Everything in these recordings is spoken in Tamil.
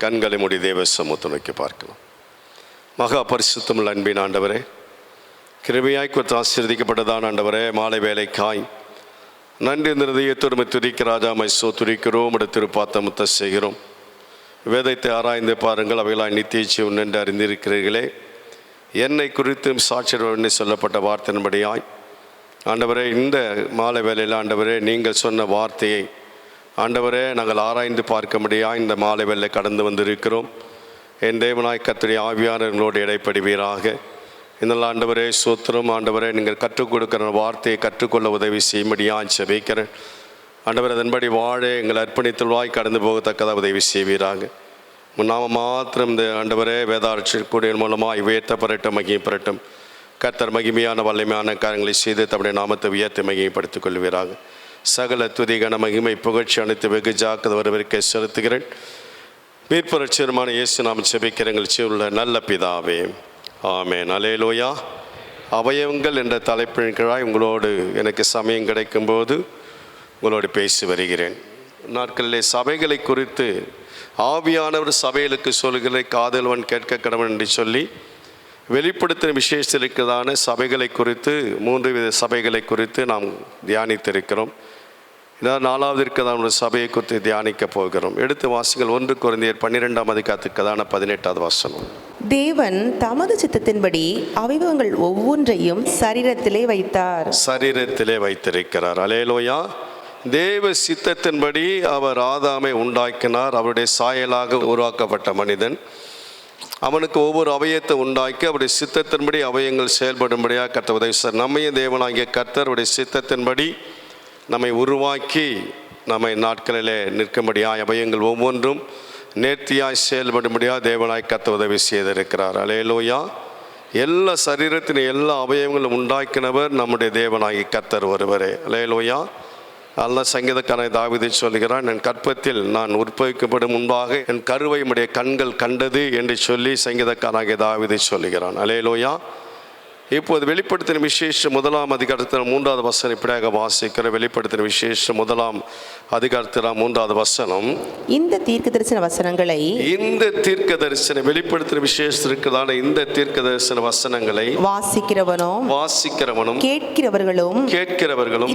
கண்களை மூடி தேவ சமூகத்தை நோக்கி பார்க்கலாம். மகா பரிசுத்தமுள்ள அன்பின் ஆண்டவரே, கிருபையாய் கொடுத்து ஆசீர்வதிக்கப்பட்டதான் ஆண்டவரே, மாலை வேலைக்காய் நன்றி நிறுதியத்தோடு துதிக்க ராஜாமை துதிக்கிறோம். திருப்பாத்தமுத்த செய்கிறோம். வேதத்தை ஆராய்ந்து பாருங்கள், அவைகளாய் நித்திய ஜீவன் என்று அறிந்திருக்கிறீர்களே. என்னை குறித்தும் சாட்சியர் சொல்லப்பட்ட வார்த்தையின்படியாய் ஆண்டவரே, இந்த மாலை வேலையில் ஆண்டவரே நீங்கள் சொன்ன வார்த்தையை ஆண்டவரே நாங்கள் ஆராய்ந்து பார்க்க முடியாது இந்த மாலை வேலை கடந்து வந்திருக்கிறோம். என் தேவனாய் கர்த்தருடைய ஆவியானவர்களோடு இடைப்படுவீராக. இந்த ஆண்டவரே சோத்திரம். ஆண்டவரே, நீங்கள் கற்றுக் கொடுக்கிற வார்த்தையை கற்றுக்கொள்ள உதவி செய்யும்படியாக ஜெபிக்கிறேன். ஆண்டவர் அதன்படி வாழ எங்கள் அர்ப்பணித்துள்ளாய் கடந்து போகத்தக்கதாக உதவி செய்வீராக. முன்னாம மாத்திரம் இந்த ஆண்டவரே வேதாட்சியக்கூடிய மூலமாக உயர்த்தப்படட்டும், மகிமைப்படட்டும். கர்த்தர் மகிமையான வல்லமையான காரியங்களை செய்து தம்முடைய நாமத்தை உயர்த்தி மகிமைப்படுத்திக் கொள்வீராக. சகல துதி கன மகிமை புகழ்ச்சி அனைத்து வெகு ஜாக்கிரதை வரவிருக்க செலுத்துகிறேன். மீட்புரட்சியருமான இயேசு நாம ஜெபிக்கிற எங்கள் ஜீவனுள்ள நல்ல பிதாவே, ஆமென். அல்லேலூயா. அவயவங்கள் என்ற தலைப்பின் கீழாய் உங்களோடு எனக்கு சமயம் கிடைக்கும்போது உங்களோடு பேசி வருகிறேன். நாட்களிலே சபைகளை குறித்து ஆவியானவர் சபைகளுக்கு சொல்கிற காதல்வன் கேட்க கடவன் என்று சொல்லி வெளிப்படுத்தின விசேஷத்திற்கான சபைகளை குறித்து 3 வித சபைகளை குறித்து நாம் தியானித்திருக்கிறோம். இதான் 4வது இருக்கிறதான சபையை குறித்து தியானிக்க போகிறோம். எடுத்து வாசிங்கள். 1 கொரிந்தியர் 12ஆம் அதிகாரத்துக்கான 18வது வசனம். தேவன் தமது சித்தத்தின்படி அவயவங்கள் ஒவ்வொன்றையும் சரீரத்திலே வைத்தார். சரீரத்திலே வைத்திருக்கிறார். அல்லேலூயா. தேவ சித்தத்தின்படி அவர் ஆதாமை உண்டாக்கினார். அவருடைய சாயலாக உருவாக்கப்பட்ட மனிதன். அவனுக்கு ஒவ்வொரு அவயத்தை உண்டாக்கி அவருடைய சித்தத்தின்படி அவயங்கள் செயல்படும்படியாக கர்த்தர் உதவி செய்தார். நம்மையும் தேவனாகிய கர்த்தருடைய சித்தத்தின்படி நம்மை உருவாக்கி நம்மை நாட்களிலே நிற்கும்படியாக அவயங்கள் ஒவ்வொன்றும் நேர்த்தியாய் செயல்படும்படியாக தேவனாய் கர்த்தர் உதவி செய்திருக்கிறார். அல்லேலூயா. எல்லா சரீரத்தின் எல்லா அவயவங்களும் உண்டாக்கினவர் நம்முடைய தேவனாகிய கர்த்தர் ஒருவரே. அல்லேலூயா. அல்ல சங்கீதக்காரன் தாவீது சொல்கிறான், என் கற்பத்தில் நான் உற்பவிக்கப்படும் முன்பாக என் கருவை உம்முடைய கண்கள் கண்டது என்று சொல்லி சங்கீதக்காரனாகிய தாவீது சொல்கிறான். அல்லேலூயா. இப்போது வெளிப்படுத்தின விசேஷம் 1ஆம் அதிகாரத்தில் 3வது வசனம் இப்படியாக வாசிக்கிற. வெளிப்படுத்தின விசேஷம் 1ஆம் அதிகாரத்தில் 3வது வசனம். இந்த தீர்க்க தரிசன வசனங்களை வெளிப்படுத்தின விசேஷத்திற்கான இந்த தீர்க்க தரிசன வசனங்களை வாசிக்கிறவனும் கேட்கிறவர்களும்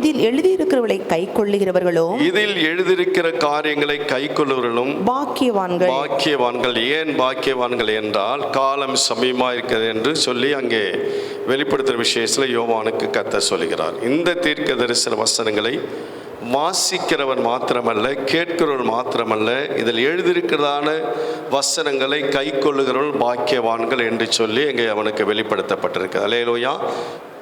இதில் எழுதியிருக்கிறவர்களை கை கொள்ளுகிறவர்களும் இதில் எழுதியிருக்கிற காரியங்களை கை கொள்ளுகிறவர்களும் பாக்கியவான்கள். ஏன் பாக்கியவான்கள் என்றால் காலம் சமீபமாக இருக்கிறது என்று சொல்லி அங்கே வெளிப்படுத்துகிற விஷயத்தில் யோவானுக்கு கர்த்தர் சொல்கிறார். இந்த தீர்க்க தரிசன வசனங்களை வாசிக்கிறவன் மாத்திரமல்ல, கேட்கிறவன் மாத்திரமல்ல, இதில் எழுதியிருக்கிறதான வசனங்களை கை கொள்ளுகிறவர்கள் பாக்கியவான்கள் என்று சொல்லி இங்கே அவனுக்கு வெளிப்படுத்தப்பட்டிருக்கு. அல்லேலூயா.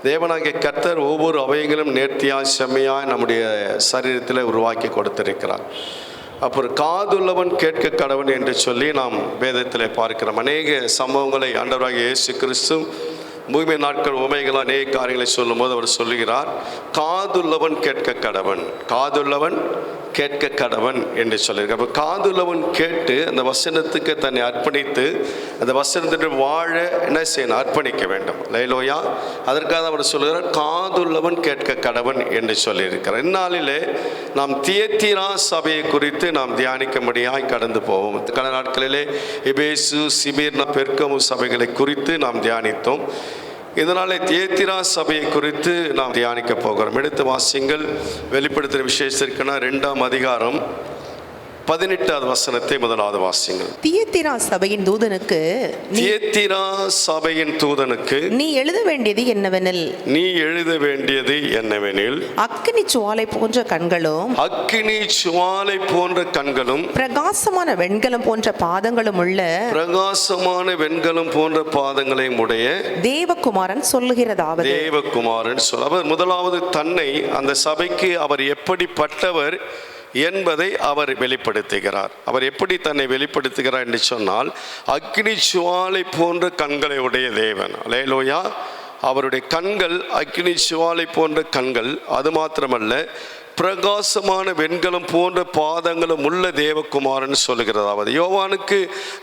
தேவனாகிய கர்த்தர் ஒவ்வொரு அவயங்களும் நேர்த்தியாய் செம்மையாய் நம்முடைய சரீரத்தில் உருவாக்கி கொடுத்திருக்கிறார். அப்புறம் காதுள்ளவன் கேட்க கடவன் என்று சொல்லி நாம் வேதத்தில் பார்க்கிறோம். அநேக சம்பவங்களை ஆண்டவராகிய இயேசு கிறிஸ்து பூமி நாட்கள் உமைகள் அநேக காரியங்களை சொல்லும் போது அவர் சொல்லுகிறார், காதுள்ளவன் கேட்க கடவன், காதுள்ளவன் கேட்க கடவன் என்று சொல்லியிருக்கார். அப்போ காதுள்ளவன் கேட்டு அந்த வசனத்துக்கு தன்னை அர்ப்பணித்து அந்த வசனத்திற்கு வாழ என்ன செய்யணும்? அர்ப்பணிக்க வேண்டும். லைலோயா. அதற்காக அவர் சொல்லுகிறார், காதுள்ளவன் கேட்க கடவன் என்று சொல்லியிருக்கிறார். இந்நாளிலே நாம் தியத்தீரா சபையை குறித்து நாம் தியானிக்கும்படியாய் கடந்து போவோம். கடந்த நாட்களிலே எபேசு, சிமிர்னா, பெர்கமு சபைகளை குறித்து நாம் தியானித்தோம். இதனாலே தியத்தீரா சபையை குறித்து நாம் தியானிக்க போகிறோம். எடுத்து வாசிங்கள். வெளிப்படுத்துகிற விசேஷத்திற்கான 2ஆம் அதிகாரம் 18வது வசனத்தை முதலாவது வாசிங்கள். தியத்தீரா சபையின் தூதனுக்கு நீ எழுத வேண்டியது என்னவெனில் அக்கினி சுவாலை போன்ற கண்களும் பிரகாசமான வெண்கலம் போன்ற பாதங்களும் உடைய தேவகுமாரன் சொல்லுகிறதாவது. அவர் முதலாவது தன்னை அந்த சபைக்கு அவர் எப்படிப்பட்டவர் என்பதை அவர் வெளிப்படுத்துகிறார். அவர் எப்படி தன்னை வெளிப்படுத்துகிறார் என்று சொன்னால், அக்னி சுவாலை போன்ற கண்களை உடைய தேவன். அல்லேலூயா. அவருடைய கண்கள் அக்னி சுவாலை போன்ற கண்கள். அது மாத்திரமல்ல, பிரகாசமான வெண்கலம் போன்ற பாதங்களும் உள்ள தேவகுமாரன் சொல்லுகிறதாவது. யோவானுக்கு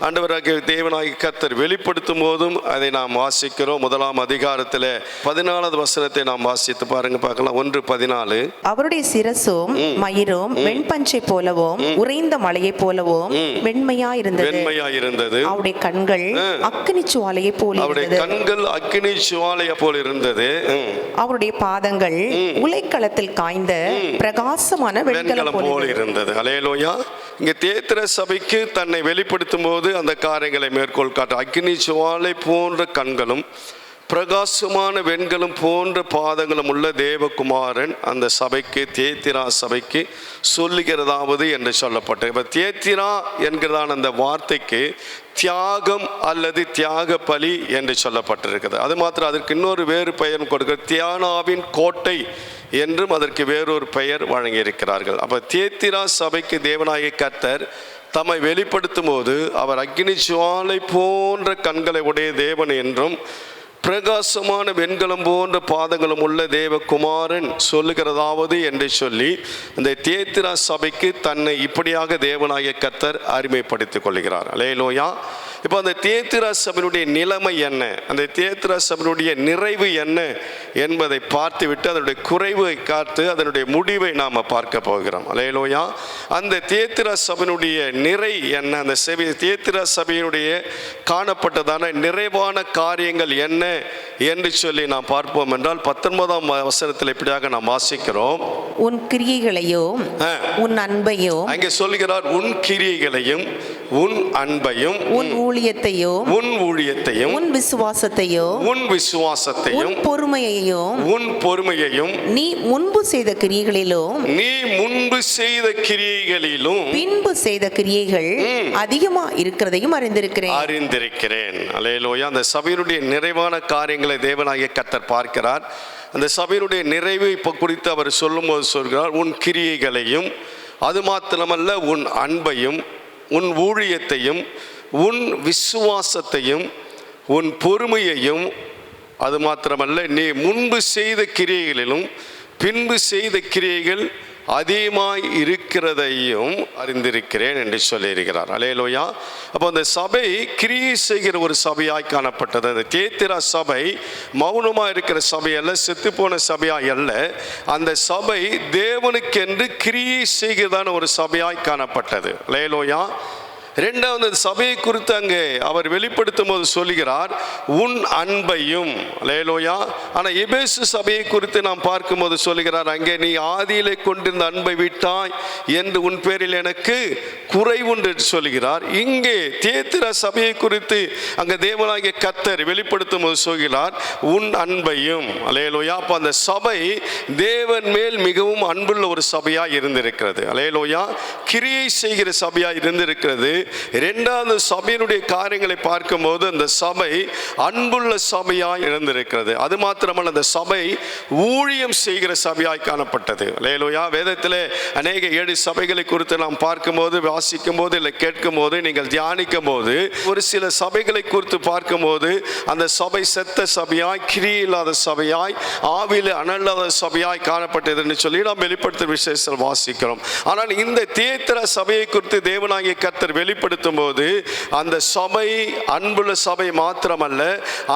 ஆண்டவராகிய தேவனாகிய கர்த்தர் வெளிப்படுத்தும் போதும் அதை நாம் வாசிக்கிறோம். 1 அதிகாரத்தில் 14வது வசனத்தை நாம் வாசித்து பாருங்க, பார்க்கலாம். 1:14. அவருடைய சிரசும் மயிரும் வெண்பஞ்சை போலவும் உறைந்த மலையை போலவும் வெண்மையாயிருந்தது. அவருடைய கண்கள் அக்கினி சுவாலையை போல இருந்தது. அவருடைய பாதங்கள் உலைக்களத்தில் காய்ந்த பிரகாசமான வெண்கலம் போல இருந்தது. அல்லேலூயா. இங்க தியேத்திர சபைக்கு தன்னை வெளிப்படுத்தும் போது அந்த காரியங்களை மேற்கோள் காட்ட, அக்கினி சுவாலை போன்ற கண்களும் பிரகாசமான வெண்கலம் போன்ற பாதங்களும் உள்ள தேவகுமாரன் அந்த சபைக்கு, தியேத்திரா சபைக்கு சொல்லுகிறதாவது என்று சொல்லப்பட்டது. இப்போ தியேத்திரா என்கிறதான அந்த வார்த்தைக்கு தியாகம் அல்லது தியாக பலி என்று சொல்லப்பட்டிருக்கிறது. அது மாத்திரம் அதற்கு இன்னொரு வேறு பெயர் கொடுக்கிற தியானாவின் கோட்டை என்றும் அதற்கு வேறொரு பெயர் வழங்கியிருக்கிறார்கள். அப்போ தியேத்திரா சபைக்கு தேவனாகிய கர்த்தர் தம்மை வெளிப்படுத்தும் போது அவர் அக்கினி சுவாலை போன்ற கண்களை உடைய தேவன் என்றும் பிரகாசமான வெண்கலம் போன்ற பாதங்களும் உள்ள தேவகுமாரன் சொல்லுகிறதாவது என்று சொல்லி அந்த தியேத்திரா சபைக்கு தன்னை இப்படியாக தேவனாகிய கர்த்தர் அருமைப்படுத்திக் கொள்கிறார். அல்லேலூயா. இப்போ அந்த தியேத்திரா சபையினுடைய நிலைமை என்ன, அந்த தியேத்திரா சபையினுடைய நிறைவு என்ன என்பதை பார்த்துவிட்டு அதனுடைய குறைவை காத்து அதனுடைய முடிவை நாம் பார்க்க போகிறோம். அல்லேலூயா. அந்த தியேத்திரா சபையினுடைய நிறை என்ன, அந்த தியேத்திரா சபையினுடைய காணப்பட்டதான நிறைவான காரியங்கள் என்ன என்று சொல்லி நாம் பார்ப்போம் என்றால் 19ஆம் வசனத்தில் இப்படியாக நாம் வாசிக்கிறோம். உன் கிரியைகளையும் உன் அன்பையும், அங்கே சொல்கிறார், உன் கிரியைகளையும் உன் அன்பையும் உன் ஊழியத்தையும் உன் விசுவாசத்தையும் உன் பொறுமையையும் நீ முன்பு செய்த கிரியைகளிலும் பின்பு செய்த கிரியைகள் அதிகமா இருக்கிறதையும் அறிந்திருக்கிறேன். அல்லேலூயா. அந்த சபையினுடைய நிறைவான காரியங்களை தேவனாகிய கர்த்தர் பார்க்கிறார். அந்த சபையினுடைய நிறைவு குறித்து அவர் சொல்லும்போது சொல்கிறார், உன் கிரியைகளையும், அது மாத்திரமல்ல உன் அன்பையும் உன் ஊழியத்தையும் உன் விசுவாசத்தையும் உன் பொறுமையையும், அது மாத்திரமல்ல நீ முன்பு செய்த கிரியைகளிலும் பின்பு செய்த கிரியைகள் அதிகமாய் இருக்கிறதையும் அறிந்திருக்கிறேன் என்று சொல்லியிருக்கிறார். அல்லேலூயா. அப்போ அந்த சபை கிரியை செய்கிற ஒரு சபையாய் காணப்பட்டது. அந்த தியேத்திரா சபை மௌனமாக இருக்கிற சபை அல்ல, செத்துப்போன சபையாய் அல்ல. அந்த சபை தேவனுக்கென்று கிரியை செய்கிறதான ஒரு சபையாய் காணப்பட்டது. அல்லேலூயா. இரண்டாவது சபையை குறித்து அங்கே அவர் வெளிப்படுத்தும் போது சொல்லுகிறார், உன் அன்பையும். அல்லேலூயா. ஆனால் எபேசு சபையை குறித்து நாம் பார்க்கும்போது சொல்லுகிறார், அங்கே நீ ஆதியிலே கொண்டிருந்த அன்பை விட்டாய் என்று உன் பேரில் எனக்கு குறைவுண்டு சொல்கிறார். இங்கே தியேத்திரா சபையை குறித்து அங்கே தேவனாகிய கர்த்தர் வெளிப்படுத்தும் போது சொல்கிறார், உன் அன்பையும். அல்லேலூயா. அப்போ அந்த சபை தேவன் மேல் மிகவும் அன்புள்ள ஒரு சபையாக இருந்திருக்கிறது. அல்லேலூயா. கிரியை செய்கிற சபையாக இருந்திருக்கிறது. இரண்டாவது சபையினுடைய காரியங்களை பார்க்கும்போது அந்த சபை அன்புள்ள சபையாய் இருந்திருக்கிறது. அது மாத்திரமல்ல அந்த சபை ஊழியம் செய்கிற சபையாய் காணப்பட்டது. அல்லேலூயா. வேதத்திலே அநேக 7 சபைகளை குறித்து நாம் பார்க்கும்போது, வாசிக்கும் போது, இல்லை கேட்கும் போது, நீங்கள் தியானிக்கும் போது, ஒரு சில சபைகளை குறித்து பார்க்கும்போது அந்த சபை செத்த சபையாய், கிரியை இல்லாத சபையாய், ஆவியில் அனல்லாத சபையாய் காணப்பட்டதுன்னு சொல்லி நாம் வெளிப்படுத்தும் விசேஷத்தில் வாசிக்கிறோம். ஆனால் இந்த தியேத்திரா சபையை குறித்து தேவனாகிய கர்த்தர் வெளிப்படுத்தும் போது அந்த சபை அன்புள்ள சபை மாத்திரமல்ல,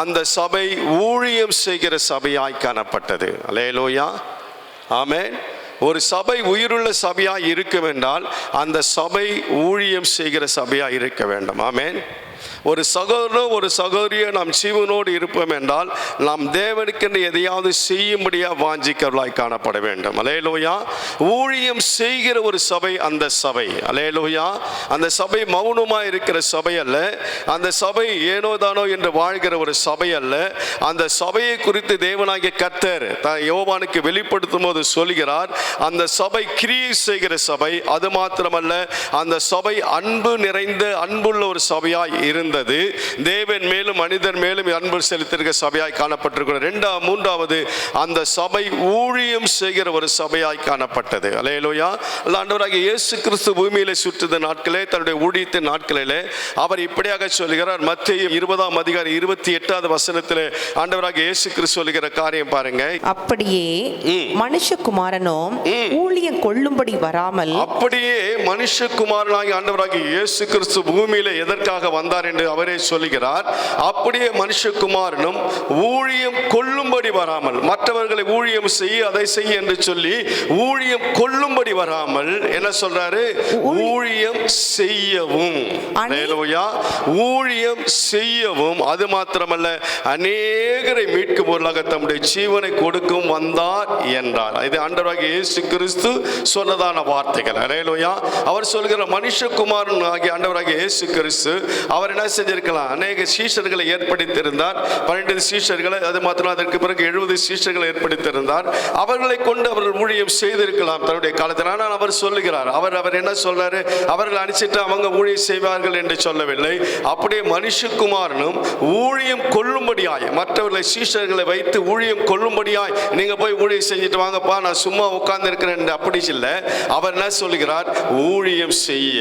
அந்த சபை ஊழியம் செய்கிற சபையாய் காணப்பட்டது. அல்லேலூயா. ஆமென். ஒரு சபை உயிருள்ள சபையாய் இருக்கும் என்றால் அந்த சபை ஊழியம் செய்கிற சபையாய் இருக்க வேண்டும். ஆமென். ஒரு சகோதரனோ ஒரு சகோதரியோ நாம் ஜீவனோடு இருப்போம் என்றால் நாம் தேவனுக்கென்று எதையாவது செய்யும்படியாக வாஞ்சிக்கிறவர்களாய் காணப்பட வேண்டும். அல்லேலூயா. ஊழியம் செய்கிற ஒரு சபை அந்த சபை. அல்லேலூயா. அந்த சபை மௌனமாக இருக்கிற சபை அல்ல, அந்த சபை ஏனோதானோ என்று வாழ்கிற ஒரு சபை அல்ல. அந்த சபையை குறித்து தேவனாகிய கர்த்தர் யோவானுக்கு வெளிப்படுத்தும் போது சொல்கிறார், அந்த சபை கிரியை செய்கிற சபை. அது மாத்திரமல்ல அந்த சபை அன்பு நிறைந்த அன்புள்ள ஒரு சபையாய் இருந்தது. தேவன் மேலும் மனிதர் மேலும் அன்பு செலுத்திருக்கிற சபையாய் காணப்பட்டிருக்கிறது. மூன்றாவது, அந்த சபை ஊழியம் செய்கிற ஒரு சபையாய் காணப்பட்டது. அல்லேலூயா. ஆண்டவராகிய இயேசு கிறிஸ்து பூமியிலே சுற்றிய நாட்களே, தன்னுடைய ஊழியத்தின் நாட்களிலே அவர் இப்படியாக சொல்கிறார். மத்தேயு 20:28 ஆண்டவராகிய இயேசு கிறிஸ்து சொல்லுகிற காரியம் பாருங்க. அப்படியே மனுஷகுமாரனும் ஊழியம் கொள்ளும்படி வராமல், அப்படியே மனுஷகுமாரனாகிய ஆண்டவராகிய இயேசு கிறிஸ்து பூமியிலே எதற்காக வந்தார் என்று அவரே சொல்லுகிறார். அப்படியே மனுஷகுமாரனும் ஊழியம் கொள்ளும்படி வராமல், மற்றவர்களை ஊழியம் செய்ய அதை செய்ய என்று சொல்லி ஊழியம் கொள்ளும்படி வராமல் என்ன சொல்றாரு? ஊழியம் செய்யவும். அல்லேலூயா. ஊழியம் செய்யவும், அது மாத்திரமல்ல அநேகரை மீட்கும் பொருளாக தம்முடைய ஜீவனை கொடுக்கும் வந்தார் என்றார். இது ஆண்டவராகிய இயேசு கிறிஸ்து சொன்னதான வார்த்தைகள். அல்லேலூயா. அவர் சொல்கிற மனுஷகுமாரன் ஆகிய ஆண்டவராகிய இயேசு கிறிஸ்து அவர் என்ன செஞ்சிருக்கலாம்? அநேக சீஷர்களை ஏற்படுத்தியிருந்தார். 12 சீஷர்களை, அது மாத்திரம் அதற்கு பிறகு 70 சீஷர்களை ஏற்படுத்தியிருந்தார். அவர்களை கொண்டு அவர்கள் ஊழியம் செய்திருக்கலாம் தன்னுடைய காலத்தில். ஆனால் அவர் சொல்லுகிறார், அவர் என்ன சொல்றாரு? அவர்கள் அனுப்பிச்சிட்டு அவங்க ஊழியம் செய்வார்கள் என்று சொல்லவில்லை. அப்படியே மனுஷகுமாரனும் ஊழியம் கொள்ளும்படியாய், மற்றவர்களை சீஷர்களை வைத்து ஊழியம் கொள்ளும்படியாய் நீங்க போய் ஊழியம் செஞ்சுட்டு வாங்கப்பா, நான் சும்மா உட்கார்ந்து இருக்கிறேன் அப்படி இல்லை. அவர் என்ன சொல்லுகிறார்? ஊழியம் செய்ய.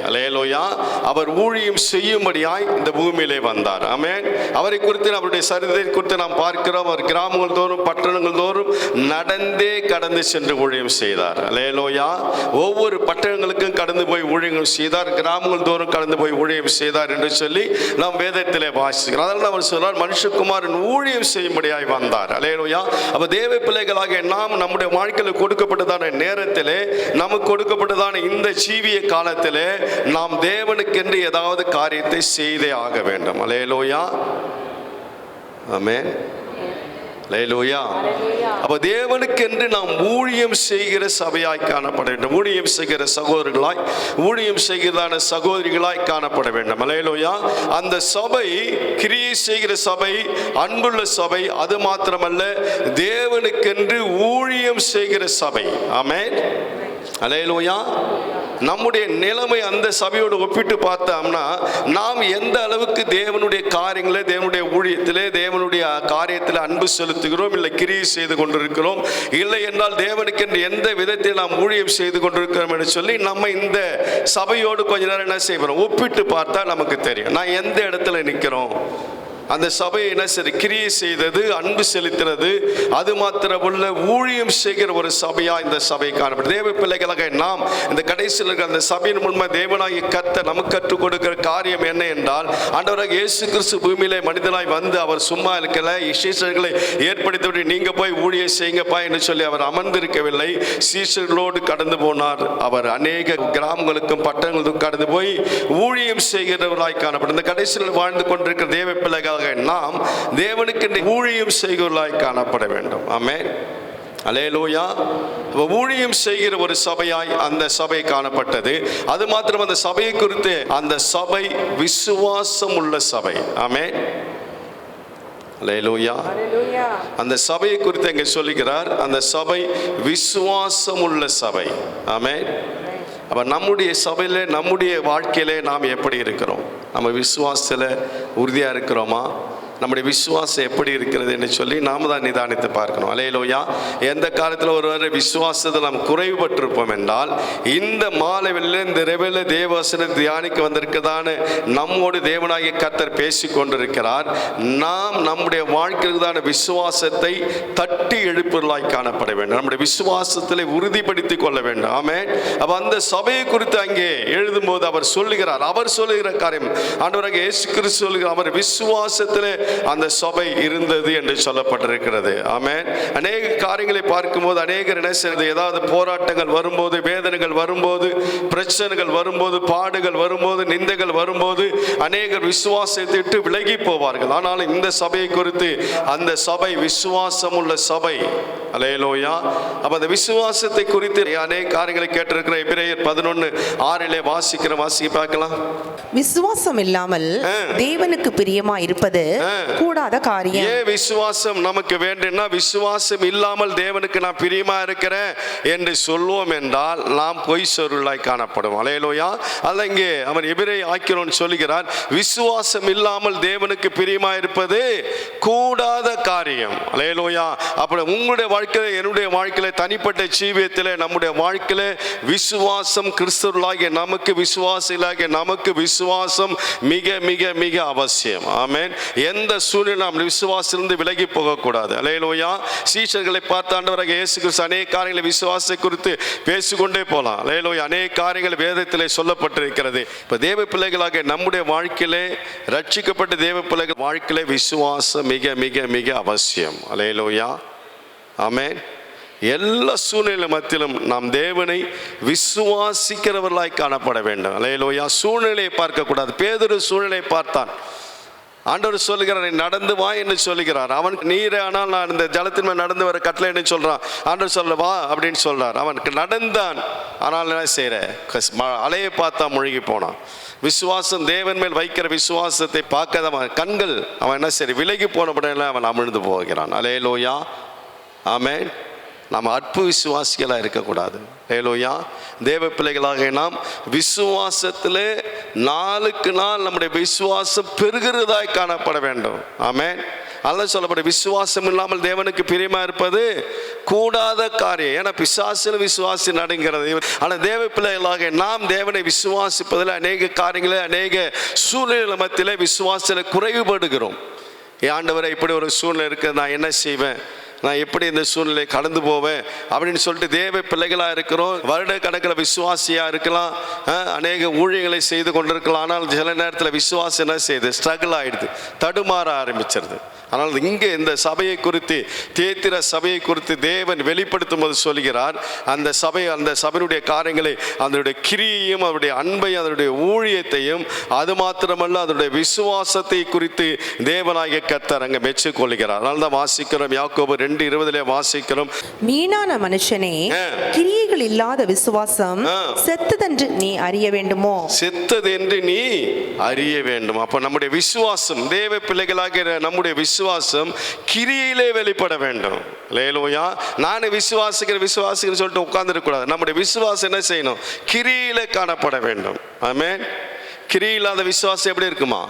அல்லேலூயா. அவர் ஊழியம் செய்யும்படியாய் இந்த பூமியிலே வந்தார். ஆமென். அவரை குறித்து, அவருடைய சரித்திரத்தை குறித்து நாம் பார்க்கிறோம். அவர் கிராமங்கள் தோறும் பட்டணங்கள் தோறும் நடந்தே கடந்து சென்று ஊழியம் செய்தார். அல்லேலூயா. ஒவ்வொரு பட்டணங்களுக்கும் கடந்து போய் ஊழியம் செய்தார், கிராமங்கள் தோறும் கடந்து போய் ஊழியம் செய்தார் என்று சொல்லி நாம் வேதத்திலே வாசிக்கிறோம். அதனால அவர் சொல்றார், மனுஷகுமாரன் ஊழியம் செய்யும்படியாய் வந்தார். அல்லேலூயா. அப்ப தேவ பிள்ளைகளாக நாம் நம்முடைய வாழ்க்கையில் கொடுக்கப்பட்டதான நேரத்திலே, நமக்கு கொடுக்கப்பட்டதான இந்த ஜீவிய காலத்திலே நாம் தேவனுக்கென்று ஏதாவது காரியத்தை செய்தே ஆக வேண்டும். அல்லேலூயா. ஆமென். அல்லேலூயா. அப்ப தேவனுக்கென்று நாம் ஊழியம் செய்கிற சபையாய் காணப்பட வேண்டும். ஊழியம் செய்கிற சகோதரர்களாய், ஊழியம் செய்கிறதான சகோதரிகளாய் காணப்பட வேண்டும். அல்லேலூயா. அந்த சபை கிரியை செய்கிற சபை, அன்புள்ள சபை, அது மாத்திரமல்ல தேவனுக்கென்று ஊழியம் செய்கிற சபை. ஆமென். அல்லேலூயா. நம்முடைய நிலைமை அந்த சபையோடு ஒப்பிட்டு பார்த்தோம்னா, நாம் எந்த அளவுக்கு தேவனுடைய காரியங்களே, தேவனுடைய ஊழியத்திலே, தேவனுடைய காரியத்தில் அன்பு செலுத்துகிறோம், இல்லை கிரியை செய்து கொண்டிருக்கிறோம், இல்லை என்றால் தேவனுக்கு என்று எந்த விதத்தில் நாம் ஊழியம் செய்து கொண்டிருக்கிறோம் என்று சொல்லி நம்ம இந்த சபையோடு கொஞ்ச நேரம் என்ன செய்கிறோம் ஒப்பிட்டு பார்த்தா நமக்கு தெரியும் நான் எந்த இடத்துல நிற்கிறோம். அந்த சபையை என்ன சரி கிரியை செய்தது, அன்பு செலுத்துறது, அது மாத்திரமல்ல ஊழியம் செய்கிற ஒரு சபையா இந்த சபை காணப்படும். தேவ பிள்ளைகளாக நாம் இந்த கடைசியில் இருக்கிற அந்த சபையின் முன்பாக தேவனாகிய கர்த்தர் நமக்கு கற்றுக் கொடுக்கிற காரியம் என்ன என்றால், ஆண்டவராக இயேசு கிறிஸ்து பூமியிலே மனிதனாய் வந்து அவர் சும்மா இருக்கல, சீஷர்களை ஏற்படுத்தி நீங்க போய் ஊழியம் செய்யுங்கப்பா என்று சொல்லி அவர் அமர்ந்திருக்கவில்லை. சீஷர்களோடு கடந்து போனார். அவர் அநேக கிராமங்களுக்கும் பட்டணங்களுக்கும் கடந்து போய் ஊழியம் செய்கிறவராய் காணப்படும். இந்த கடைசியில் வாழ்ந்து கொண்டிருக்கிற தேவ பிள்ளைகள் நாம் தேவனுக்கு ஊழியம் செய்கிறவர்களாய் காணப்பட வேண்டும். ஆமென். அல்லேலூயா. ஊழியம் செய்கிற ஒரு சபையாய் அந்த சபை காணப்பட்டது. அது மாத்திரம் அந்த சபையை குறித்து, அந்த சபை விசுவாசம் உள்ள சபை. ஆமென். அல்லேலூயா. அந்த சபையை குறித்து இங்கே சொல்லுகிறார், அந்த சபை விசுவாசம் உள்ள சபை. ஆமென். அப்ப நம்முடைய சபையில, நம்முடைய வாழ்க்கையில நாம் எப்படி இருக்கிறோம்? நம்ம விசுவாசத்துல உறுதியா இருக்கிறோமா? நம்முடைய விசுவாசம் எப்படி இருக்கிறது என்று சொல்லி நாம தான் நிதானித்து பார்க்கணும். அல்லேலூயா. எந்த காலத்தில் ஒருவரை விசுவாசத்தில் நாம் குறைவுபட்டிருப்போம் என்றால், இந்த மாலை வேளையில இந்த இரவில தேவவசனத்தை தியானிக்க வந்திருக்கிறதான நம்மோடு தேவனாகிய கர்த்தர் பேசி கொண்டிருக்கிறார். நாம் நம்முடைய வாழ்க்கையில்தான விசுவாசத்தை தட்டி எழுப்புதலாய் காணப்பட வேண்டும். நம்முடைய விசுவாசத்தில் உறுதிப்படுத்திக் கொள்ள வேண்டும். ஆமென். அப்ப அந்த சபையை குறித்து அங்கே எழுதும்போது அவர் சொல்லுகிறார், அவர் சொல்லுகிற காரியம் ஆண்டவராகிய இயேசு கிறிஸ்து சொல்லுகிறார், அவர் விசுவாசத்திலே அந்த சபை இருந்தது என்று சொல்லப்பட்டிருக்கிறது. ஆமென். அநேக காரியங்களை பார்க்கும்போது அநேகர் என்ன செய்வது, ஏதாவது போராட்டங்கள் வரும்போது, வேதனைகள் வரும்போது, பிரச்சனைகள் வரும்போது, பாடுகள் வரும்போது, நிந்தைகள் வரும்போது அநேகர் விசுவாசத்தை விட்டு விலகி போவார்கள். ஆனால் இந்த சபையை குறித்து, அந்த சபை விசுவாசம் உள்ள சபை. அல்லேலூயா. அப்ப அந்த விசுவாசத்தை குறித்து அநேக காரியங்களை கேட்டிருக்கிற எபிரேயர் 11:6 வாசிக்க பார்க்கலாம். விசுவாசம் இல்லாமல் தேவனுக்கு பிரியமா இருப்பது கூடாத காரியம். ஏன் விசுவாசம் நமக்கு வேண்டும்னா, விசுவாசம் இல்லாமல் தேவனுக்கு நான் பிரியமா இருக்கிறேன் என்று சொல்வோம் என்றால் நாம் பொய் சொருளாய் காணப்படும். அல்லேலூயா. அல்ல, இங்கே அவன் எபிரேய ஆக்கியோன் சொல்லுகிறார், விசுவாசம் இல்லாமல் தேவனுக்கு பிரியமா இருப்பது கூடாத காரியம். அல்லேலூயா. அப்படி உங்களுடைய வாழ்க்கையில, என்னுடைய வாழ்க்கையில, தனிப்பட்ட ஜீவியத்தில், நம்முடைய வாழ்க்கையில விசுவாசம், கிறிஸ்தவர்களாகிய நமக்கு, விசுவாசிகளாகிய நமக்கு விசுவாசம் மிக மிக மிக அவசியம். ஆமென். எந்த சூழ்நிலை நாம் விசுவாசத்திலிருந்து விலகி போகக்கூடாது. அல்லேலூயா. சீஷர்களை பார்த்த ஆண்டவராகிய இயேசு கிறிஸ்து அநேக காரியங்களை விசுவாசத்தை குறித்து பேசிக்கொண்டே போகலாம். அல்லேலூயா. அநேக காரியங்கள் வேதத்திலே சொல்லப்பட்டிருக்கிறது. இப்போ தேவ பிள்ளைகளாக நம்முடைய வாழ்க்கையிலே, ரட்சிக்கப்பட்ட தேவ பிள்ளைகள் வாழ்க்கையிலே விசுவாசம் மிக மிக மிக அவசியம். அல்லேலூயா. ஆமென். எல்லா சூழ்நிலை மத்தியிலும் நாம் தேவனை விசுவாசிக்கிறவர்களாய் காணப்பட வேண்டும். அல்லேலூயா. சூழ்நிலையை பார்க்கக்கூடாது. பேதுரு சூழ்நிலையை பார்த்தான். ஆண்டவர் சொல்லுகிறார், நீ நடந்து வா என்று சொல்லுகிறார். அவன் நீரே ஆனால் நான் இந்த ஜலத்தின் மேல் நடந்து வர கட்டளை சொல்றான். ஆண்டவர் சொல்ல வா அப்படின்னு சொல்றார். அவனுக்கு நடந்தான். ஆனால் என்ன செய்யற, அலையை பார்த்தா முழுகி போனான். விசுவாசம், தேவன் மேல் வைக்கிற விசுவாசத்தை பார்க்காத அவன் கண்கள் அவன் என்ன செய்ய விலகி போனபடியெல்லாம் அவன் அமிழ்ந்து போகிறான். அல்லேலூயா. ஆமென். நாம் அற்பு விசுவாசிகளாக இருக்கக்கூடாது. அல்லேலூயா. தேவ பிள்ளைகளாக நாம் விசுவாசத்தில் நாளுக்கு நாள் நம்முடைய விசுவாசம் பெருகிறதாய் காணப்பட வேண்டும். ஆமென். அதெல்லாம் சொல்லப்பட விசுவாசம் இல்லாமல் தேவனுக்கு பிரியமா இருப்பது கூடாத காரியம். ஏன்னா பிசாசில் விசுவாசி நடுங்கிறது. ஆனால் தேவ பிள்ளைகளாக நாம் தேவனை விசுவாசிப்பதில் அநேக காரியங்களில், அநேக சூழ்நிலை மத்தியிலே விசுவாசத்தில் குறைவுபடுகிறோம். ஆண்டவரை இப்படி ஒரு சூழ்நிலை இருக்குது, நான் என்ன செய்வேன், நான் எப்படி இந்த சூழ்நிலை கடந்து போவேன் அப்படின்னு சொல்லிட்டு தேவ பிள்ளைகளாக இருக்கிறோம். வருட கணக்கில் விசுவாசியாக இருக்கலாம், அநேக ஊழியங்களை செய்து கொண்டிருக்கலாம். ஆனால் சில நேரத்தில் விசுவாசம் என்ன செய்யுது, ஸ்ட்ரகிள் ஆகிடுது, தடுமாற ஆரம்பிச்சிருது. ஆனால் இங்கே இந்த சபையை குறித்து, தேத்திர சபையை குறித்து தேவன் வெளிப்படுத்தும் போது சொல்கிறார், அந்த சபையினுடைய காரியங்களை, அதனுடைய கிரியையும், அதனுடைய அன்பையும், அதனுடைய ஊழியத்தையும், அது மாத்திரமல்ல அதனுடைய விசுவாசத்தை குறித்து தேவனாகிய கர்த்தர் அங்கே மெச்சுக்கொள்கிறார். அதனால தான் வாசிக்கிறோம், யாக்கோபு 2:20 வாசிக்கிறோம், மீனான மனுஷனே, கிரியைகள் இல்லாத விசுவாசம் செத்ததென்று நீ அறிய வேண்டுமோ? செத்தது என்று நீ அறிய வேண்டும். அப்ப நம்முடைய விசுவாசம், தேவ பிள்ளைகளாகிற நம்முடைய விசுவாசம் கிரியிலே வெளிப்பட வேண்டும். அல்லேலூயா. நான் விசுவாசிக்கிறேன் சொல்லிட்டு உட்கார்ந்து இருக்க கூடாது. நம்முடைய விசுவாசம் என்ன செய்யணும், கிரியிலே காணப்பட வேண்டும். ஆமென். கிரியை இல்லாத விசுவாசம் எப்படி இருக்குமா,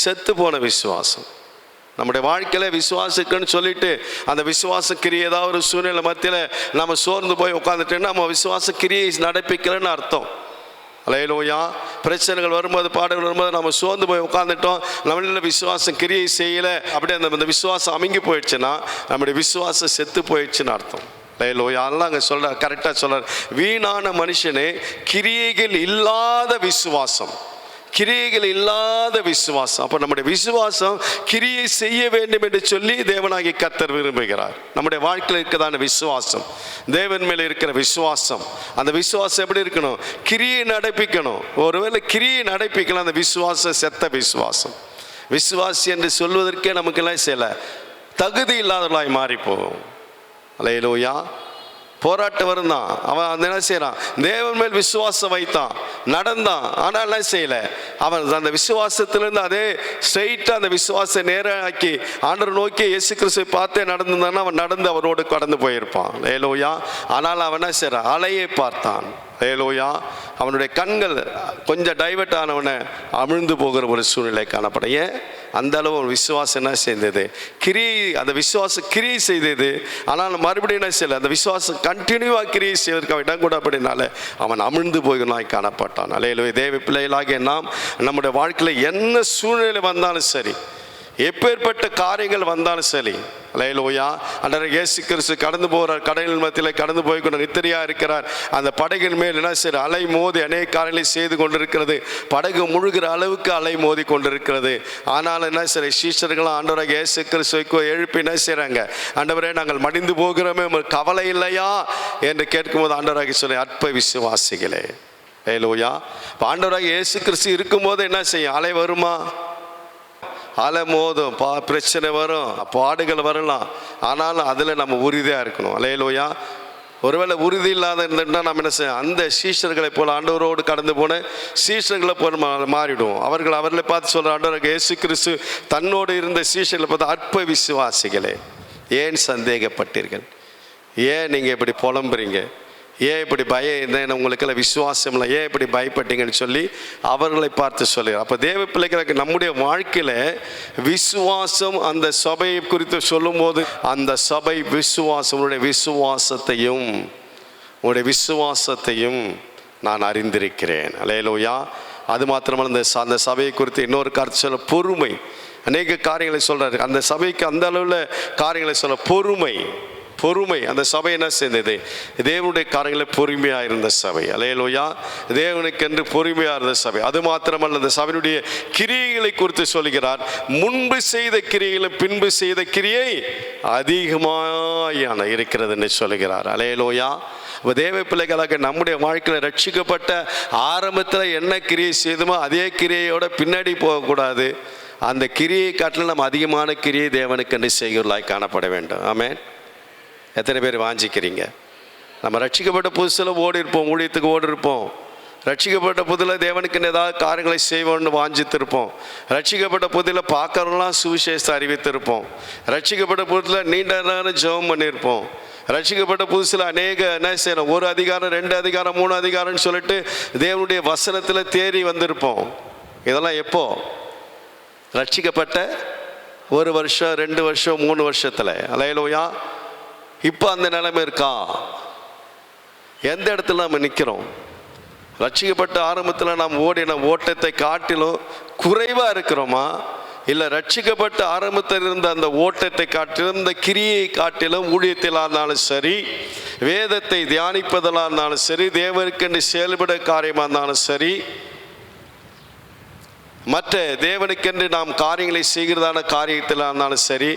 செத்து போன விசுவாசம். நம்முடைய வாழ்க்கையில் விசுவாசிக்கன்னு சொல்லிட்டு அந்த விசுவாச கிரியை ஏதாவது ஒரு சூழ்நிலை மத்தியில் நம்ம சோர்ந்து போய் உட்காந்துட்டோன்னா நம்ம விசுவாச கிரியை நடப்பிக்கலன்னு அர்த்தம். அல்லேலூயா. பிரச்சனைகள் வரும்போது, பாடுகள் வரும்போது நம்ம சோர்ந்து போய் உட்காந்துட்டோம், நம்மளால விசுவாசம் கிரியை செய்யலை, அப்படியே அந்த விசுவாசம் அமுங்கி போயிடுச்சுன்னா நம்முடைய விசுவாசம் செத்து போயிடுச்சுன்னு அர்த்தம். அல்லேலூயா. அதெல்லாம் அங்கே சொல்ற, கரெக்டாக சொல்றார், வீணான மனுஷனே கிரியைகள் இல்லாத விசுவாசம், கிரியைகள் இல்லாத விசுவாசம். அப்போ நம்முடைய விசுவாசம் கிரியை செய்ய வேண்டும் என்று சொல்லி தேவனாகிய கர்த்தர் விரும்புகிறார். நம்முடைய வாழ்க்கையில் இருக்கிறதான விசுவாசம், தேவன் மேலே இருக்கிற விசுவாசம், அந்த விசுவாசம் எப்படி இருக்கணும், கிரியை நடப்பிக்கணும். ஒருவேளை கிரியை நடப்பிக்கலாம், அந்த விசுவாசம் செத்த விசுவாசம். விசுவாசி என்று சொல்வதற்கே நமக்கெல்லாம் சில தகுதி இல்லாதவர்களாய் மாறி போகும். அல்லேலூயா. போராட்டம் வருந்தான், அவன் என்ன செய்யறான், தேவன் மேல் விசுவாசம் வைத்தான், நடந்தான். ஆனால் என்ன செய்யல, அவன் அந்த விசுவாசத்திலிருந்து அதே ஸ்ட்ரெயிட்டா அந்த விசுவாசம் நேராக்கி ஆண்டவர் நோக்கி இயேசு கிறிஸ்துவை பார்த்தே நடந்திருந்தான்னா அவன் நடந்து அவரோடு கடந்து போயிருப்பான். அல்லேலூயா. ஆனால் அவன் என்ன செய்யறான், அலையை பார்த்தான். அல்லேலூயா. அவனுடைய கண்கள் கொஞ்சம் டைவர்ட் ஆனவனை அமிழ்ந்து போகிற ஒரு சூழ்நிலை காணப்படும். ஏன், அந்த அளவு ஒரு விசுவாசம் என்ன செய்தது, அந்த விசுவாசம் கிரியை செய்தது. ஆனால் மறுபடியும் என்ன செய்யல, அந்த விசுவாசம் கண்டினியூவாக கிரியை செய்வதற்கு இடம் கூட அப்படினால அவன் அமிழ்ந்து போகிறாய் காணப்பட்டான். அல்லேலூயா. தேவ பிள்ளைகளாகிய நாம் நம்முடைய வாழ்க்கையில் என்ன சூழ்நிலை வந்தாலும் சரி, எப்பேற்பட்ட காரியங்கள் வந்தாலும் சரி, அல்லேலூயா, அன்றைய இயேசு கிறிஸ்து கடந்து போகிறார், கடலின் மத்தியில் கடந்து போய் கொண்டு நித்திரையா இருக்கிறார். அந்த படகின் மேல் என்ன செய்ய, அலை மோதி அநேக காரியங்களை செய்து கொண்டிருக்கிறது. படகு முழுகிற அளவுக்கு அலை மோதி கொண்டிருக்கிறது. ஆனால் என்ன செய்ய, சீஷர்களும் ஆண்டவராக இயேசு கிறிஸ்துவை எழுப்பி என்ன செய்கிறாங்க, ஆண்டவரே நாங்கள் மடிந்து போகிறோமே, உங்களுக்கு கவலை இல்லையா என்று கேட்கும்போது ஆண்டவராக சொல்லி, அற்ப விசுவாசிகளே. அல்லேலூயா. ஆண்டவராக இயேசு கிறிஸ்து இருக்கும்போது என்ன செய்யும், அலை வருமா, அலை மோதும், பிரச்சனை வரும், பாடுகள் வரலாம். ஆனாலும் அதில் நம்ம உறுதியாக இருக்கணும். அல்லேலூயா. ஒருவேளை உறுதி இல்லாத இருந்துட்டா நம்ம என்ன செய்ய, அந்த சீஷர்களை போல ஆண்டவரோடு கடந்து போன சீஷர்களை போல மாறிடுவோம். அவர்களை பார்த்து சொல்ற ஆண்டவருக்கு இயேசு கிறிஸ்து தன்னோடு இருந்த சீஷர்களை பார்த்து, அற்ப விசுவாசிகளே, ஏன் சந்தேகப்பட்டீர்கள்? ஏன் நீங்கள் இப்படி புலம்புறீங்க? ஏன் இப்படி பயம், உங்களுக்கெல்லாம் விசுவாசம் இல்லை, ஏன் இப்படி பயப்பட்டீங்கன்னு சொல்லி அவர்களை பார்த்து சொல்லுங்க. அப்போ தேவ பிள்ளைகளுக்கு நம்முடைய வாழ்க்கையில் விசுவாசம், அந்த சபையை குறித்து சொல்லும் போது அந்த சபை விசுவாசம், உடைய விசுவாசத்தையும் நான் அறிந்திருக்கிறேன். அல்லேலூயா. அது மாத்திரமல்ல, அந்த சபையை குறித்து இன்னொரு கருத்து சொல்ல, பொறுமை. அநேக காரியங்களை சொல்றாரு. அந்த சபைக்கு அந்த அளவில் காரியங்களை சொல்ல பொறுமை. அந்த சபை என்ன செய்தது? தேவனுடைய காரியங்களில் பொறுமையாக இருந்த சபை. அல்லேலூயா. தேவனுக்கென்று பொறுமையாக இருந்த சபை. அது மாத்திரமல்ல, அந்த சபையினுடைய கிரியைகளை குறித்து சொல்கிறார். முன்பு செய்த கிரியைகளும் பின்பு செய்த கிரியை அதிகமாக இருக்கிறது என்று சொல்கிறார். அல்லேலூயா. இப்போ தேவ பிள்ளைகளாக நம்முடைய வாழ்க்கையில் ரட்சிக்கப்பட்ட ஆரம்பத்தில் என்ன கிரியை செய்தோமோ அதே கிரியையோட பின்னாடி போகக்கூடாது. அந்த கிரியை காட்டிலும் நம்ம அதிகமான கிரியை தேவனுக்கென்று செய்கிறவர்களாய் காணப்பட வேண்டும். ஆமென். எத்தனை பேர் வாஞ்சிக்கிறீங்க? நம்ம ரட்சிக்கப்பட்ட புதுசில் ஊழியத்துக்கு ஓடி இருப்போம். ரட்சிக்கப்பட்ட புதில் தேவனுக்கு ஏதாவது காரியங்களை செய்வோம்னு வாஞ்சித்திருப்போம். ரட்சிக்கப்பட்ட புதில் பார்க்கறவங்களாம் சுவிசேஷத்தை அறிவித்திருப்போம். ரட்சிக்கப்பட்ட புதில் நீண்ட நேரம் ஜெபம் பண்ணியிருப்போம். ரட்சிக்கப்பட்ட புதுசில் அநேக என்ன செய்யணும், 1 அதிகாரம் 2 அதிகாரம் 3 அதிகாரம்னு சொல்லிட்டு தேவனுடைய வசனத்தில் தேறி வந்திருப்போம். இதெல்லாம் எப்போ? ரட்சிக்கப்பட்ட 1 வருஷம் 2 வருஷம் 3 வருஷத்தில். அல்லேலூயா. இப்போ அந்த நிலைமை இருக்கா? எந்த இடத்துல நம்ம நிற்கிறோம்? ரட்சிக்கப்பட்ட ஆரம்பத்தில் நாம் ஓடின ஓட்டத்தை காட்டிலும் குறைவாக இருக்கிறோமா? இல்லை ரட்சிக்கப்பட்ட ஆரம்பத்தில் இருந்த அந்த ஓட்டத்தை காட்டிலும், இந்த கிரியை காட்டிலும், ஊழியத்திலாக இருந்தாலும் சரி, வேதத்தை தியானிப்பதெல்லாம் இருந்தாலும் சரி, தேவனுக்கென்று செயல்பட காரியமாக இருந்தாலும் சரி, மற்ற தேவனுக்கென்று நாம் காரியங்களை செய்கிறதான காரியத்தில் இருந்தாலும் சரி,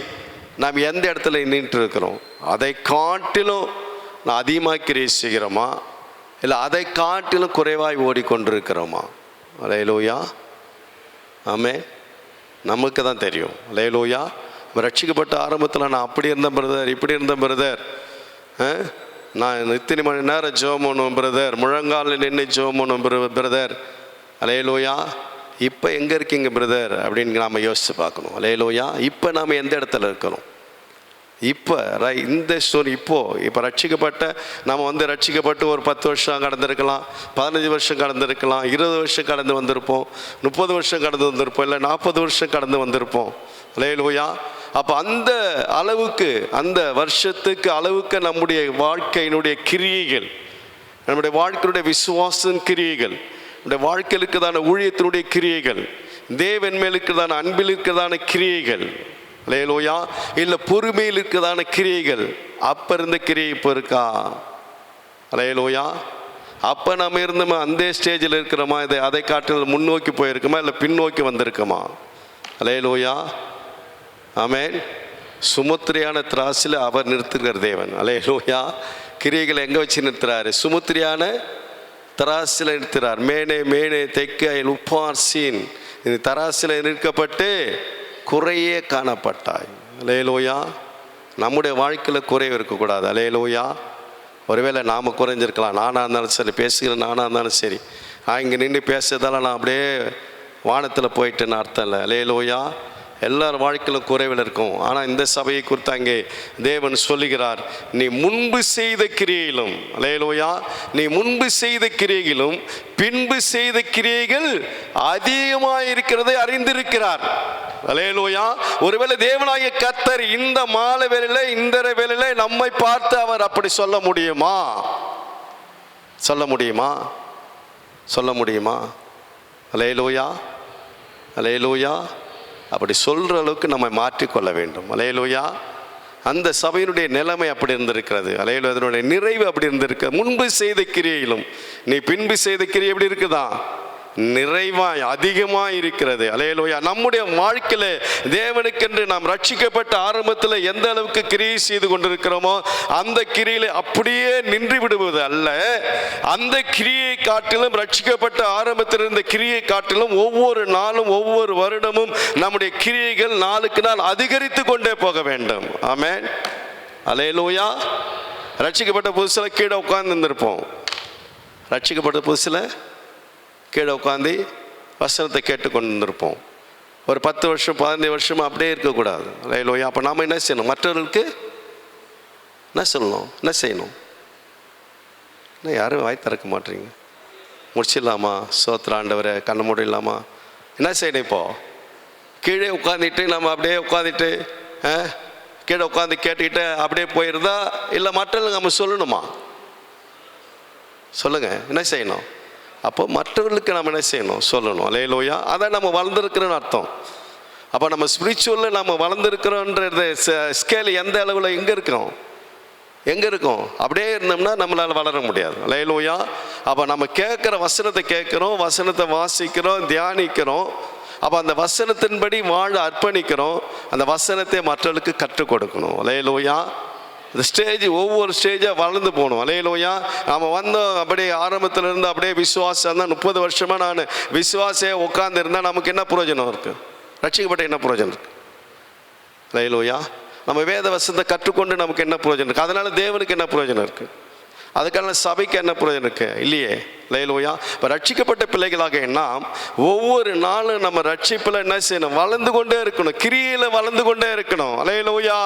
நாம் எந்த இடத்துல நின்று இருக்கிறோம்? அதை காட்டிலும் நான் அதிகமாக கிரியை செய்கிறோமா, இல்லை அதை காட்டிலும் குறைவாய் ஓடிக்கொண்டிருக்கிறோமா? அல்லேலூயா. ஆமென். நமக்கு தான் தெரியும். அல்லேலூயா. ரட்சிக்கப்பட்ட ஆரம்பத்தில் நான் அப்படி இருந்தேன் பிரதர், இப்படி இருந்தேன் பிரதர், நான் இத்தனை மணி நேரம் ஜெபம் பண்ணுவேன் பிரதர், முழங்காலில் நின்று ஜெபம் பண்ணுவேன் பிரதர். அல்லேலூயா. இப்போ எங்கே இருக்கீங்க பிரதர் அப்படின்னு நாம் யோசித்து பார்க்கணும். அல்லேலூயா. இப்போ நாம் எந்த இடத்துல இருக்கிறோம்? இப்போ இந்த ஸ்டோரி இப்போ ரட்சிக்கப்பட்ட நம்ம ரட்சிக்கப்பட்டு ஒரு 10 வருஷம் கடந்திருக்கலாம், 15 வருஷம் கடந்திருக்கலாம், 20 வருஷம் கடந்து வந்திருப்போம், 30 வருஷம் கடந்து வந்திருப்போம், இல்லை 40 வருஷம் கடந்து வந்திருப்போம். அல்லேலூயா. அப்போ அந்த அளவுக்கு, அந்த வருஷத்துக்கு அளவுக்கு நம்முடைய வாழ்க்கையினுடைய கிரியைகள், நம்முடைய வாழ்க்கையினுடைய விசுவாசம் கிரியைகள், நம்முடைய வாழ்க்கையில் இருக்கிறதான ஊழியத்தினுடைய கிரியைகள், தேவன் மேல் இருக்கிறதான அன்பில் இருக்கிறதான கிரியைகள், அல்லேலூயா, இல்லை பொறுமையில் இருக்கிறதான கிரியைகள், அப்போ இருந்த கிரியை இப்போ இருக்கா? அல்லேலூயா. அப்போ நம்ம இருந்தோமா அந்த ஸ்டேஜில் இருக்கிறோமா? அதை காட்டில் முன்னோக்கி போயிருக்குமா, இல்லை பின்னோக்கி வந்திருக்குமா? அல்லேலூயா. ஆமென். சுமுத்திரியான திராசில் அவர் நிறுத்துகிற தேவன். அல்லேலூயா. கிரியைகளை எங்கே வச்சு நிறுத்துறாரு? சுமுத்திரியான தராசில் நிறுத்துறார். மேனே தெற்கு உப்பார் சீன், இது தராசில் நிற்கப்பட்டு குறையே காணப்பட்டாய். அல்லேலூயா. நம்முடைய வாழ்க்கையில் குறைவு இருக்கக்கூடாது. அல்லேலூயா. ஒருவேளை நாம் குறைஞ்சிருக்கலாம். நானாக இருந்தாலும் சரி, பேசுகிற நானாக இருந்தாலும் சரி, இங்கே நின்று பேசுறதால நான் அப்படியே வானத்தில் போயிட்டேன்னு அர்த்தம் இல்லை. அல்லேலூயா. எல்லார் வாழ்க்கையிலும் குறைவில் இருக்கும். ஆனால் இந்த சபையை குறித்து அங்கே தேவன் சொல்லுகிறார், நீ முன்பு செய்த கிரியையிலும், அல்லேலூயா, நீ முன்பு செய்த கிரியையிலும் பின்பு செய்த கிரியைகள் அதிகமாக இருக்கிறதை அறிந்திருக்கிறார். அல்லேலூயா. ஒருவேளை தேவனாகிய கர்த்தர் இந்த மாலை வேளையிலே, இந்த வேளையிலே நம்மை பார்த்து அவர் அப்படி சொல்ல முடியுமா? சொல்ல முடியுமா? சொல்ல முடியுமா? அல்லேலூயா. அல்லேலூயா. அப்படி சொல்கிற அளவுக்கு நம்ம மாற்றிக்கொள்ள வேண்டும். அல்லேலூயா. அந்த சபையினுடைய நிலைமை அப்படி இருந்திருக்கிறது. அல்லேலூயா. அதனுடைய நிறைவு அப்படி இருந்திருக்கு. முன்பு செய்த கிரியையிலும் நீ பின்பு செய்த கிரியை எப்படி இருக்குதா? நிறைவாய் அதிகமாக இருக்கிறது. அல்லேலூயா. நம்முடைய வாழ்க்கையில் தேவனுக்கென்று நாம் ரட்சிக்கப்பட்ட ஆரம்பத்தில் எந்த அளவுக்கு கிரியை செய்து கொண்டிருக்கிறோமோ அந்த கிரியில அப்படியே நின்று விடுவது அல்ல. அந்த கிரியை காட்டிலும், ரட்சிக்கப்பட்ட ஆரம்பத்தில் இருந்த கிரியை காட்டிலும் ஒவ்வொரு நாளும், ஒவ்வொரு வருடமும் நம்முடைய கிரியைகள் நாளுக்கு நாள் அதிகரித்து கொண்டே போக வேண்டும். ஆமென். அல்லேலூயா. ரட்சிக்கப்பட்ட புதுசில் கீழே உட்காந்து இருந்திருப்போம். ரட்சிக்கப்பட்ட புதுசில் கீழே உட்காந்து வசனத்தை கேட்டுக்கொண்டு இருந்திருப்போம். ஒரு 10 வருஷம் 15 வருஷமாக அப்படியே இருக்கக்கூடாது. அல்லேலூயா. அப்போ நாம் என்ன செய்யணும்? மற்றவர்களுக்கு என்ன சொல்லணும், என்ன செய்யணும்? என்ன யாரும் வாய் திறக்க மாட்டீங்க? முடிச்சிடலாமா? சோத்திர ஆண்டவரை கண்ண மூடிடலாமா? என்ன செய்யணும்? இப்போது கீழே உட்காந்துட்டு நம்ம அப்படியே உட்காந்துட்டு கீழே உட்காந்து கேட்டுக்கிட்டு அப்படியே போயிருந்தா, இல்லை மற்றவங்களுக்கு நம்ம சொல்லணுமா? சொல்லுங்கள், என்ன செய்யணும்? அப்போ மற்றவர்களுக்கு நம்ம என்ன செய்யணும்? சொல்லணும். அல்லேலூயா. அதான் நம்ம வளர்ந்துருக்கிறோன்னு அர்த்தம். அப்போ நம்ம ஸ்பிரிச்சுவலில் நம்ம வளர்ந்துருக்கிறோன்றது ஸ்கேல் எந்த அளவில் எங்கே இருக்கோம்? அப்படியே இருந்தோம்னா நம்மளால் வளர முடியாது. அல்லேலூயா. அப்போ நம்ம கேட்குற வசனத்தை கேட்குறோம், வசனத்தை வாசிக்கிறோம், தியானிக்கிறோம். அப்போ அந்த வசனத்தின்படி வாழ அர்ப்பணிக்கிறோம். அந்த வசனத்தை மற்றவர்களுக்கு கற்றுக் கொடுக்கணும். அல்லேலூயா. இந்த ஸ்டேஜ் ஒவ்வொரு ஸ்டேஜாக வளர்ந்து போகணும். அல்லேலூயா. நம்ம வந்தோம் அப்படியே ஆரம்பத்திலேருந்து அப்படியே விசுவாசம் தான். 30 வருஷமாக நான் விசுவாசே உட்காந்துருந்தால் நமக்கு என்ன பிரயோஜனம் இருக்குது? ரட்சிக்கப்பட்ட என்ன பிரயோஜனம் இருக்குது? அல்லேலூயா. நம்ம வேத வசனத்தை கற்றுக்கொண்டு நமக்கு என்ன பிரயோஜனம் இருக்குது? அதனால் தேவனுக்கு என்ன பிரயோஜனம் இருக்குது? அதுக்கான சபைக்கு என்ன பிரயோஜனம் இருக்குது? இல்லையே. அல்லேலூயா. இப்போ ரட்சிக்கப்பட்ட பிள்ளைகளாக நாம் ஒவ்வொரு நாளும் நம்ம ரட்சிப்பில் என்ன செய்யணும்? வளர்ந்து கொண்டே இருக்கணும். கிரியையில் வளர்ந்து கொண்டே இருக்கணும். அல்லேலூயா.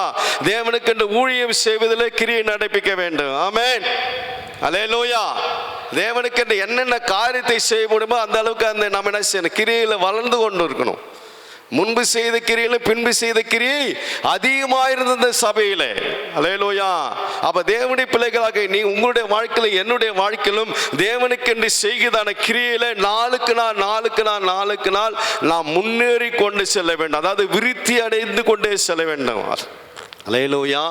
தேவனுக்கு என்று ஊழியம் செய்வதில் கிரியை நடப்பிக்க வேண்டும். ஆமென். அல்லேலூயா. தேவனுக்கு என்று என்னென்ன காரியத்தை செய்ய முடியுமோ அந்த அளவுக்கு அந்த நம்ம என்ன செய்யணும்? கிரியையில் வளர்ந்து கொண்டு இருக்கணும். முன்பு செய்த கிரியில பின்பு செய்த கிரியை அதிகமாக இருந்த சபையிலே. அல்லேலூயா. அப்ப தேவனுடைய பிள்ளைகளாக நீ உங்களுடைய வாழ்க்கையிலும் என்னுடைய வாழ்க்கையிலும் தேவனுக்கு என்று செய்கிறதான கிரியில நாளுக்கு நாள் நாம் முன்னேறி கொண்டு செல்ல வேண்டும். அதாவது விருத்தி அடைந்து கொண்டே செல்ல வேண்டும். அல்லேலூயா.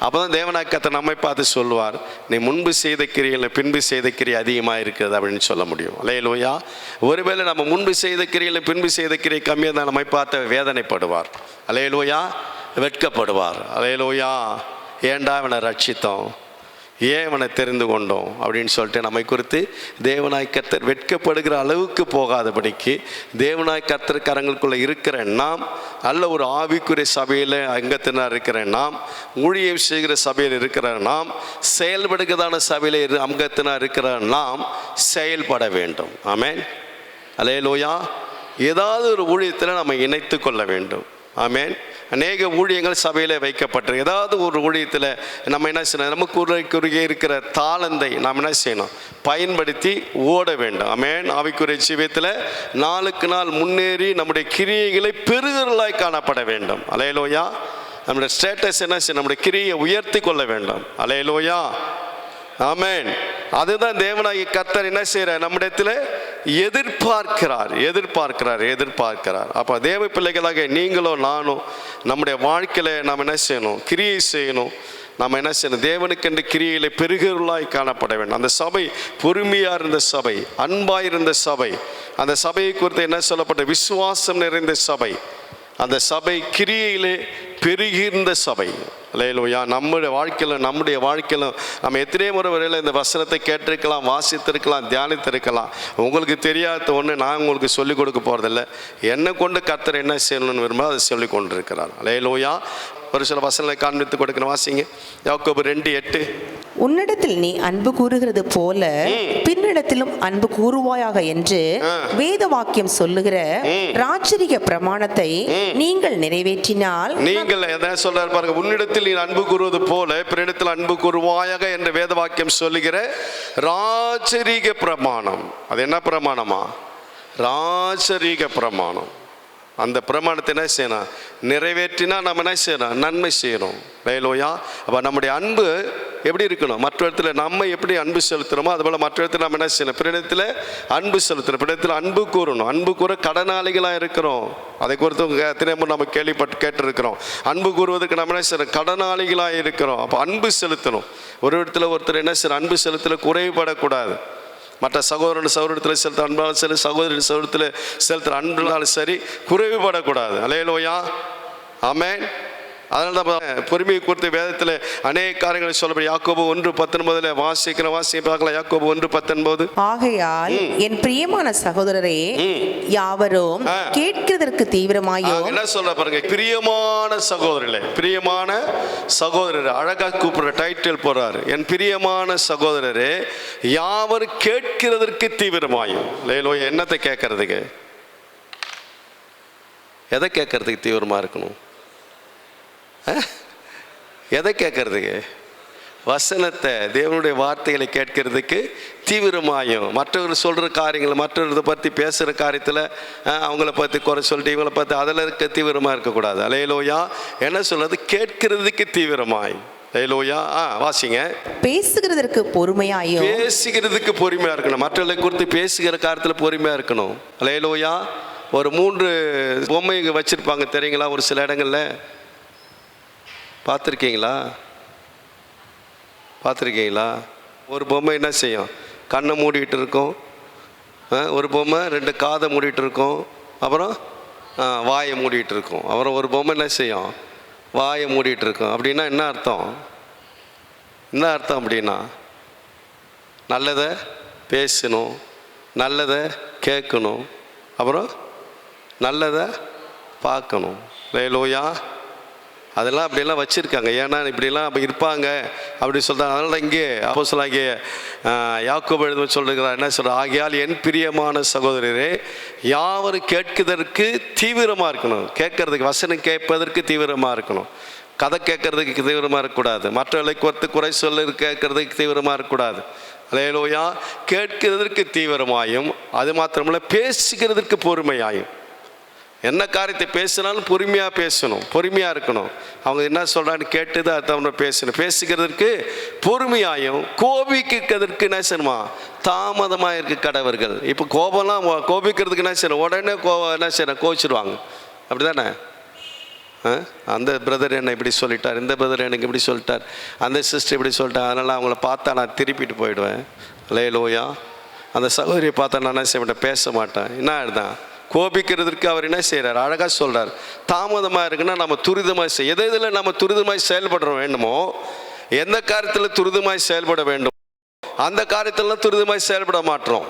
அப்போதான் தேவனாய் கர்த்தர் நம்மை பார்த்து சொல்லுவார், நீ முன்பு செய்த கிரியில் பின்பு செய்த கிரியை அதிகமாக இருக்கிறது அப்படின்னு சொல்ல முடியும். அல்லேலூயா. ஒருவேளை நம்ம முன்பு செய்த கிரியில் பின்பு செய்த கிரியை கம்மியாக தான் நம்மை பார்த்து வேதனைப்படுவார். அல்லேலூயா. வெட்கப்படுவார். அல்லேலூயா. ஏண்டா இவனை ரட்சித்தோம், ஏன் இவனை தெரிந்து கொண்டோம் அப்படின்னு சொல்லிட்டு நம்மை குறித்து தேவனாய் கர்த்தர் வெட்கப்படுகிற அளவுக்கு போகாதபடிக்கு தேவனாய் கர்த்தர் கரங்களுக்குள்ளே இருக்கிற நாம், நல்ல ஒரு ஆவிக்குரிய சபையில் அங்கத்தினர் இருக்கிற நாம், ஊழியம் செய்கிற சபையில் இருக்கிற நாம், செயல்படுகிறதான சபையில் அங்கத்தினர் இருக்கிற நாம் செயல்பட வேண்டும். ஆமென். அல்லேலூயா. ஏதாவது ஒரு ஊழியத்தில் நம்ம இணைத்து கொள்ள வேண்டும். ஆமென். அநேக ஊழியங்கள் சபையில் வைக்கப்பட்டு ஏதாவது ஒரு ஊழியத்தில் நம்ம என்ன செய்யணும்? நமக்கு குறுகிய இருக்கிற தாளந்தை நாம் என்ன செய்யணும்? பயன்படுத்தி ஓட வேண்டும். ஆமென். ஆவிக்குரிய ஜீவியத்தில் நாளுக்கு நாள் முன்னேறி நம்முடைய கிரியைகளை பெருகலாய் காணப்பட வேண்டும். அல்லேலூயா. நம்முடைய ஸ்டேட்டஸ் என்ன செய்யணும்? நம்முடைய கிரியை உயர்த்தி கொள்ள வேண்டும். அல்லேலூயா. ஆமென். அதுதான் தேவனாகிய கர்த்தர் என்ன செய்கிறார்? நம்மிடத்தில் எதிர்பார்க்கிறார். அப்போ தேவ பிள்ளைகளாக நீங்களோ நானும் நம்முடைய வாழ்க்கையில் நாம் என்ன செய்யணும்? கிரியை செய்யணும். நம்ம என்ன செய்யணும்? தேவனுக்கென்று கிரியையிலே பெருகலாய் காணப்பட வேண்டும். அந்த சபை பொறுமையாக இருந்த சபை, அன்பாக இருந்த சபை, அந்த சபையை குறித்து என்ன சொல்லப்பட்ட? விசுவாசம் நிறைந்த சபை, அந்த சபை கிரியையிலே பெருகிருந்த சபை. அல்லேலூயா. நம்முடைய வாழ்க்கையில் நம்ம எத்தனை முறை வரையில் இந்த வசனத்தை கேட்டிருக்கலாம், வாசித்திருக்கலாம், தியானித்திருக்கலாம். உங்களுக்கு தெரியாத ஒன்று நான் உங்களுக்கு சொல்லிக் கொடுக்க போகிறதில்ல. என்னை கொண்டு கர்த்தர் என்ன செய்யணும்னு விரும்ப அதை சொல்லி கொண்டிருக்கிறார். அல்லேலூயா. ஒரு சில வசனங்களை காண்பித்து கொடுக்கணும். வாசிங்க. யாக்கோபு 2:8. உன்னிடத்தில் நீ அன்பு கூறுகிறது போல பின்னிடத்திலும் அன்பு கூறுவாயாக என்று வேத வாக்கியம் சொல்லுகிற ராஜரிக பிரமாணத்தை நீங்கள் நிறைவேற்றினால். நீங்கள் என்ன சொல்றாரு பாருங்க. உன்னிடத்தில் நீ அன்பு கூறுவது போல பின்னிடத்தில் அன்பு கூறுவாயாக என்று வேத வாக்கியம் சொல்லுகிற ராஜரிக பிரமாணம். அது என்ன பிரமாணமா? ராஜரிக பிரமாணம். அந்த பிரமாணத்தை என்ன செய்யணும்? நிறைவேற்றினா நம்ம என்ன செய்யணும்? நன்மை செய்யணும். அல்லேலூயா. அப்போ நம்முடைய அன்பு எப்படி இருக்கணும்? மற்ற இடத்துல நம்ம எப்படி அன்பு செலுத்துகிறோமோ அதுபோல் மற்ற இடத்துல நம்ம என்ன செய்யணும்? பிறனிடத்தில் அன்பு செலுத்தணும். பிறனிடத்தில் அன்பு கூறணும். அன்பு கூற கடனாளிகளாக இருக்கிறோம். அதை குறித்து எத்தனை முறை நம்ம கேட்டிருக்கிறோம். அன்பு கூறுவதற்கு நம்ம என்ன செய்யணும்? கடனாளிகளாக இருக்கிறோம். அப்போ அன்பு செலுத்தணும். ஒரு இடத்துல ஒருத்தர் என்ன செய்யணும்? அன்பு செலுத்தல குறைபடக்கூடாது. மற்ற சகோதரத்தில் செலுத்த அன்பாலும் சரி, சகோதரி சகோதரத்தில் செலுத்துகிற அன்பினாலும் சரி குறைவுபடக்கூடாது. அல்லேலூயா. ஆமென். அதனால தான் பொறுமையை குறித்து வேதத்தில் அநேக காரியங்களை சொல்லப்படும். யாக்கோபு 1:19 வாசிக்க பார்க்கலாம். யாக்கோபு 1:19. ஆகையால் என் பிரியமான சகோதரரே, யாவரும் கேட்கிறதற்கு தீவிரமாயும். என்ன சொல்ற பாருங்க, பிரியமான சகோதரர்களே, பிரியமான சகோதரர், அழகா கூப்பிடுற டைட்டில் போறாரு. என் பிரியமான சகோதரரே, யாவர் கேட்கிறதற்கு தீவிரமாயும். என்னத்தை கேட்கறதுக்கு, எதை கேட்கறதுக்கு தீவிரமா இருக்கணும்? எதை கேட்கறதுக்கு? வசனத்தை, தேவனுடைய வார்த்தைகளை கேட்கறதுக்கு தீவிரமாயும். மற்றவர்கள் சொல்கிற காரியங்கள், மற்றவர்களை பற்றி பேசுகிற காரியத்தில் அவங்கள பற்றி குறை சொல்லிட்டு இவங்களை பற்றி அதில் இருக்க தீவிரமாக இருக்கக்கூடாது. அல்லேலூயா. என்ன சொல்றது? கேட்கிறதுக்கு தீவிரமாய். அல்லேலூயா. வாசிங்க. பேசுகிறதற்கு பொறுமையாயும். பேசுகிறதுக்கு பொறுமையாக இருக்கணும். மற்றவர்களை குறித்து பேசுகிற காரியத்தில் பொறுமையாக இருக்கணும். அல்லேலூயா. ஒரு 3 பொம்மை வச்சுருப்பாங்க தெரியுங்களா? ஒரு சில இடங்களில் பார்த்துருக்கீங்களா? ஒரு பொம்மை என்ன செய்யும்? கண்ணை மூடிட்டு இருக்கும். ஒரு பொம்மை 2 காதை மூடிட்டு இருக்கும். அப்புறம் வாயை மூடிட்டு இருக்கும். அப்புறம் ஒரு பொம்மை என்ன செய்யும்? வாயை மூடிட்டு இருக்கும். அப்படின்னா என்ன அர்த்தம்? அப்படின்னா நல்லதை பேசணும், நல்லதை கேட்கணும், அப்புறம் நல்லதை பார்க்கணும். அல்லேலூயா. அதெல்லாம் அப்படிலாம் வச்சுருக்காங்க. ஏன்னா இப்படிலாம் அப்போ இருப்பாங்க அப்படி சொல்கிறாங்க. அதனால இங்கே அப்போஸ்தலனாகிய யாக்கோபு எழுதும் சொல்லுகிறார். என்ன சொல்கிறார்? ஆகையால் என் பிரியமான சகோதரரே, யாவரும் கேட்கிறதற்கு தீவிரமாக இருக்கணும். கேட்கறதுக்கு, வசனம் கேட்பதற்கு தீவிரமாக இருக்கணும். கதை கேட்கறதுக்கு தீவிரமாக இருக்கக்கூடாது. மற்றவர்களை குறித்து குறை சொல்ல கேட்கறதுக்கு தீவிரமாக இருக்கக்கூடாது. அல்லேலூயா. கேட்கிறதற்கு தீவிரமாயும், அது மாத்திரமல்ல பேசுகிறதற்கு பொறுமையாயும். என்ன காரியத்தை பேசினாலும் பொறுமையாக பேசணும், பொறுமையாக இருக்கணும். அவங்க என்ன சொல்கிறான்னு கேட்டு தான் அதை பேசணும். பேசுகிறதற்கு பொறுமையாயும், கோபிக்கிறதுக்கு என்ன செய்யணுமா? தாமதமாக இருக்க கடவர்கள். இப்போ கோபம்லாம் கோபிக்கிறதுக்கு என்ன செய்யணும்? உடனே என்ன செய்யணும்? கோச்சிடுவாங்க. அப்படி தானே? அந்த பிரதர் என்ன இப்படி சொல்லிட்டார், இந்த பிரதர் எனக்கு இப்படி சொல்லிட்டார், அந்த சிஸ்டர் இப்படி சொல்லிட்டார், அதனால் அவங்கள பார்த்தா நான் திருப்பிட்டு போயிடுவேன். அல்லேலூயா. அந்த சகோதரியை பார்த்தா நான் என்ன செய்ய மாட்டேன், பேச மாட்டேன். என்ன ஆயிடுதான்? கோபிக்கிறதுக்கு அவர் என்ன செய்கிறார்? அழகாக சொல்கிறார். தாமதமாக இருக்குன்னா நம்ம துரிதமாக எதில் நம்ம துரிதமாய் செயல்பட வேண்டுமோ, எந்த காரியத்தில் துரிதமாய் செயல்பட வேண்டும் அந்த காரியத்திலாம் துரிதமாய் செயல்பட மாட்டோம்.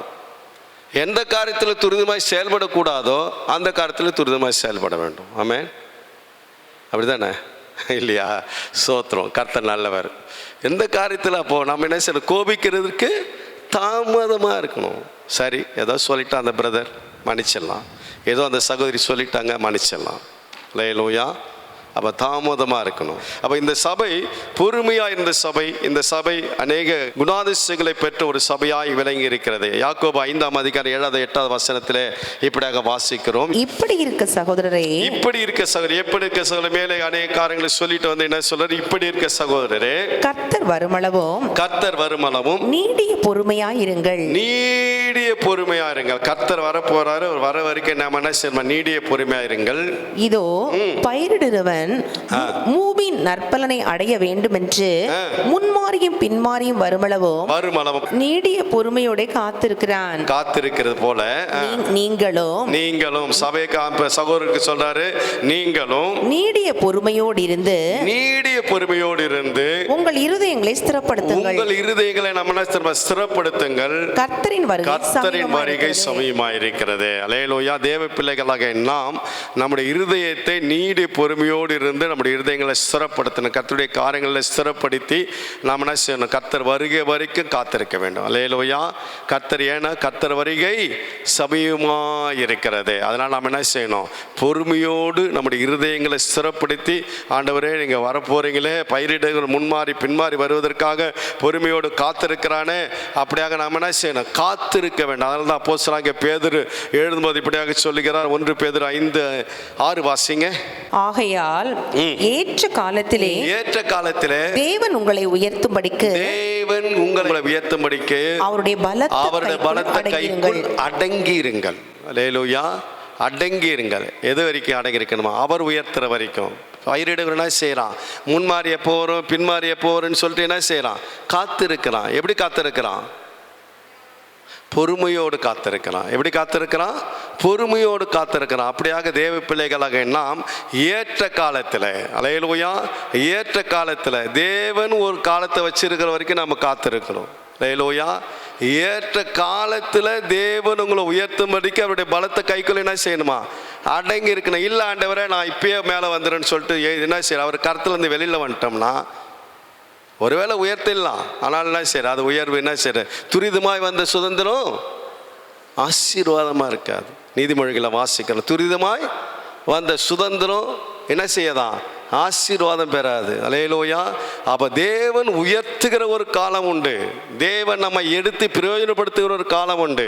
எந்த காரியத்தில் துரிதமாய் செயல்படக்கூடாதோ அந்த காரியத்தில் துரிதமாய் செயல்பட வேண்டும். ஆமென். அப்படி தானே? இல்லையா? சோத்திரம். கர்த்தர் நல்லவர். எந்த காரியத்தில் அப்போது நம்ம என்ன செய்யணும்? கோபிக்கிறதுக்கு தாமதமாக இருக்கணும். சரி, ஏதோ சொல்லிட்டா அந்த பிரதர், மன்னிச்சிடலாம். ஏதோ அந்த சகோதரி சொல்லிட்டாங்க, மன்னிச்சிடலாம். அல்லேலூயா. அப்போ தாமதமாக இருக்கணும். அப்போ இந்த சபை பொறுமையாக இருந்த சபை. இந்த சபை அநேக குணாதிசயங்களை பெற்ற ஒரு சபையாய் விளங்கி இருக்கிறது. யாக்கோபு 5ஆம் அதிகாரம் 7வது 8வது வசனத்திலே இப்படியாக வாசிக்கிறோம். இப்படி இருக்க சகோதரரே, இப்படி இருக்க சகோதரி, எப்படி இருக்க சகோதரி, மேலே அநேக காரியங்களை சொல்லிட்டு வந்து என்ன சொல்றாரு? இப்படி இருக்க சகோதரரே, கர்த்தர் வருமளவும் நீடிய பொறுமையாயிருங்கள். நீடிய பொறுமையாயிருங்கள். கர்த்தர் வர போறாரு. வர வரைக்கும் நாம என்ன செய்யணும்? நீடிய பொறுமையாயிருங்கள். இதோ பயிரிடுகிறவன் மூவின் நற்பலனை அடைய வேண்டும் என்று முன்மாறியும் பின்மாறியும் வருமளவும் நீடிய பொறுமையோட காத்திருக்கிறது போல நீங்களும் சபை சகோதரருக்கு சொல்றாரு, நீங்களும் நீடிய பொறுமையோடு இருந்து உங்கள் இருதயங்களை ஸ்திரப்படுத்துங்கள். உங்கள் இருதயங்களை நம்ம ஸ்திரப்படுத்துங்கள். கர்த்தரின் வருகை சமயமாயிருக்கிறது. அல்லேலூயா. தேவ பிள்ளைகளாக நாம் நம்முடைய இருதயத்தை நீடிய பொறுமையோடு இருந்து நம்முடைய இருதயங்களை ஸ்திரப்படுத்தணும். கர்த்தருடைய காரியங்களை ஸ்திரப்படுத்தி நாம் என்ன செய்யணும்? கர்த்தர் வருகை வரைக்கும் காத்திருக்க வேண்டும். அல்லேலூயா. கர்த்தர் வருகை சமயமாக இருக்கிறது. அதனால் நாம் என்ன செய்யணும்? பொறுமையோடு நம்முடைய இருதயங்களை ஸ்திரப்படுத்தி, ஆண்டவரே நீங்கள் வரப்போறீங்களே, பயிரிடுகிற முன்மாறி பின்மாறி வருவதற்காக பொறுமையோடு காத்திருக்கிறானே, அப்படியாக நாம் என்ன செய்யணும்? காத்திருக்க வேண்டும். அதனால தான் அப்போஸ்தலனாகிய பேதுரு எழுதும்போது இப்படியாக சொல்லுகிறார். 1 பேதுரு 5:6 வாசிங்க. ஆகையால் ஏற்ற காலத்திலே தேவன் உங்களை உயர்த்தும்படிக்கு அவருடைய பலத்த கைக்குள் அடங்கியிருங்கள். அல்லேலூயா. அடங்கியிருங்கள். எது வரைக்கும் அடங்கி இருக்கணுமா? அவர் உயர்த்துற வரைக்கும். பயிரிடுகிற என்ன செய்யறான்? முன்மாறி எப்போ வரும், பின்மாறி எப்போ வரும்னு சொல்லிட்டு என்ன செய்யறான்? காத்திருக்கிறான். எப்படி காத்திருக்கிறான்? பொறுமையோடு காத்திருக்கிறான். எப்படி காத்திருக்கிறான்? பொறுமையோடு காத்திருக்கிறான். அப்படியாக தேவ பிள்ளைகளாக நாம் ஏற்ற காலத்தில், அல்லேலூயா, ஏற்ற காலத்தில் தேவன் ஒரு காலத்தை வச்சிருக்கிற வரைக்கும் நம்ம காத்திருக்கணும். அல்லேலூயா. ஏற்ற காலத்தில் தேவன் உங்களை உயர்த்தும்படிக்கு அவருடைய பலத்தை கைக்குள்ள என்ன செய்யணுமா? அடங்கி இருக்கணும். இல்லை ஆண்டவரே நான் இப்பயே மேலே வந்துடுறேன்னு சொல்லிட்டு என்ன செய்யணும்? அவர் கருத்துலேருந்து வெளியில் வந்துட்டோம்னா ஒருவேளை உயர்த்திடலாம், ஆனால் என்ன செய்யற? அது உயர்வு என்ன செய்யற? துரிதமாய் வந்த சுதந்திரம் ஆசீர்வாதமாக இருக்காது. நீதிமொழிகளை வாசிக்கலாம். துரிதமாய் வந்த சுதந்திரம் என்ன செய்யதான்? ஆசீர்வாதம் பெறாது. அல்லேலூயா. அப்போ தேவன் உயர்த்துகிற ஒரு காலம் உண்டு, தேவன் நம்மை எடுத்து பிரயோஜனப்படுத்துகிற ஒரு காலம் உண்டு.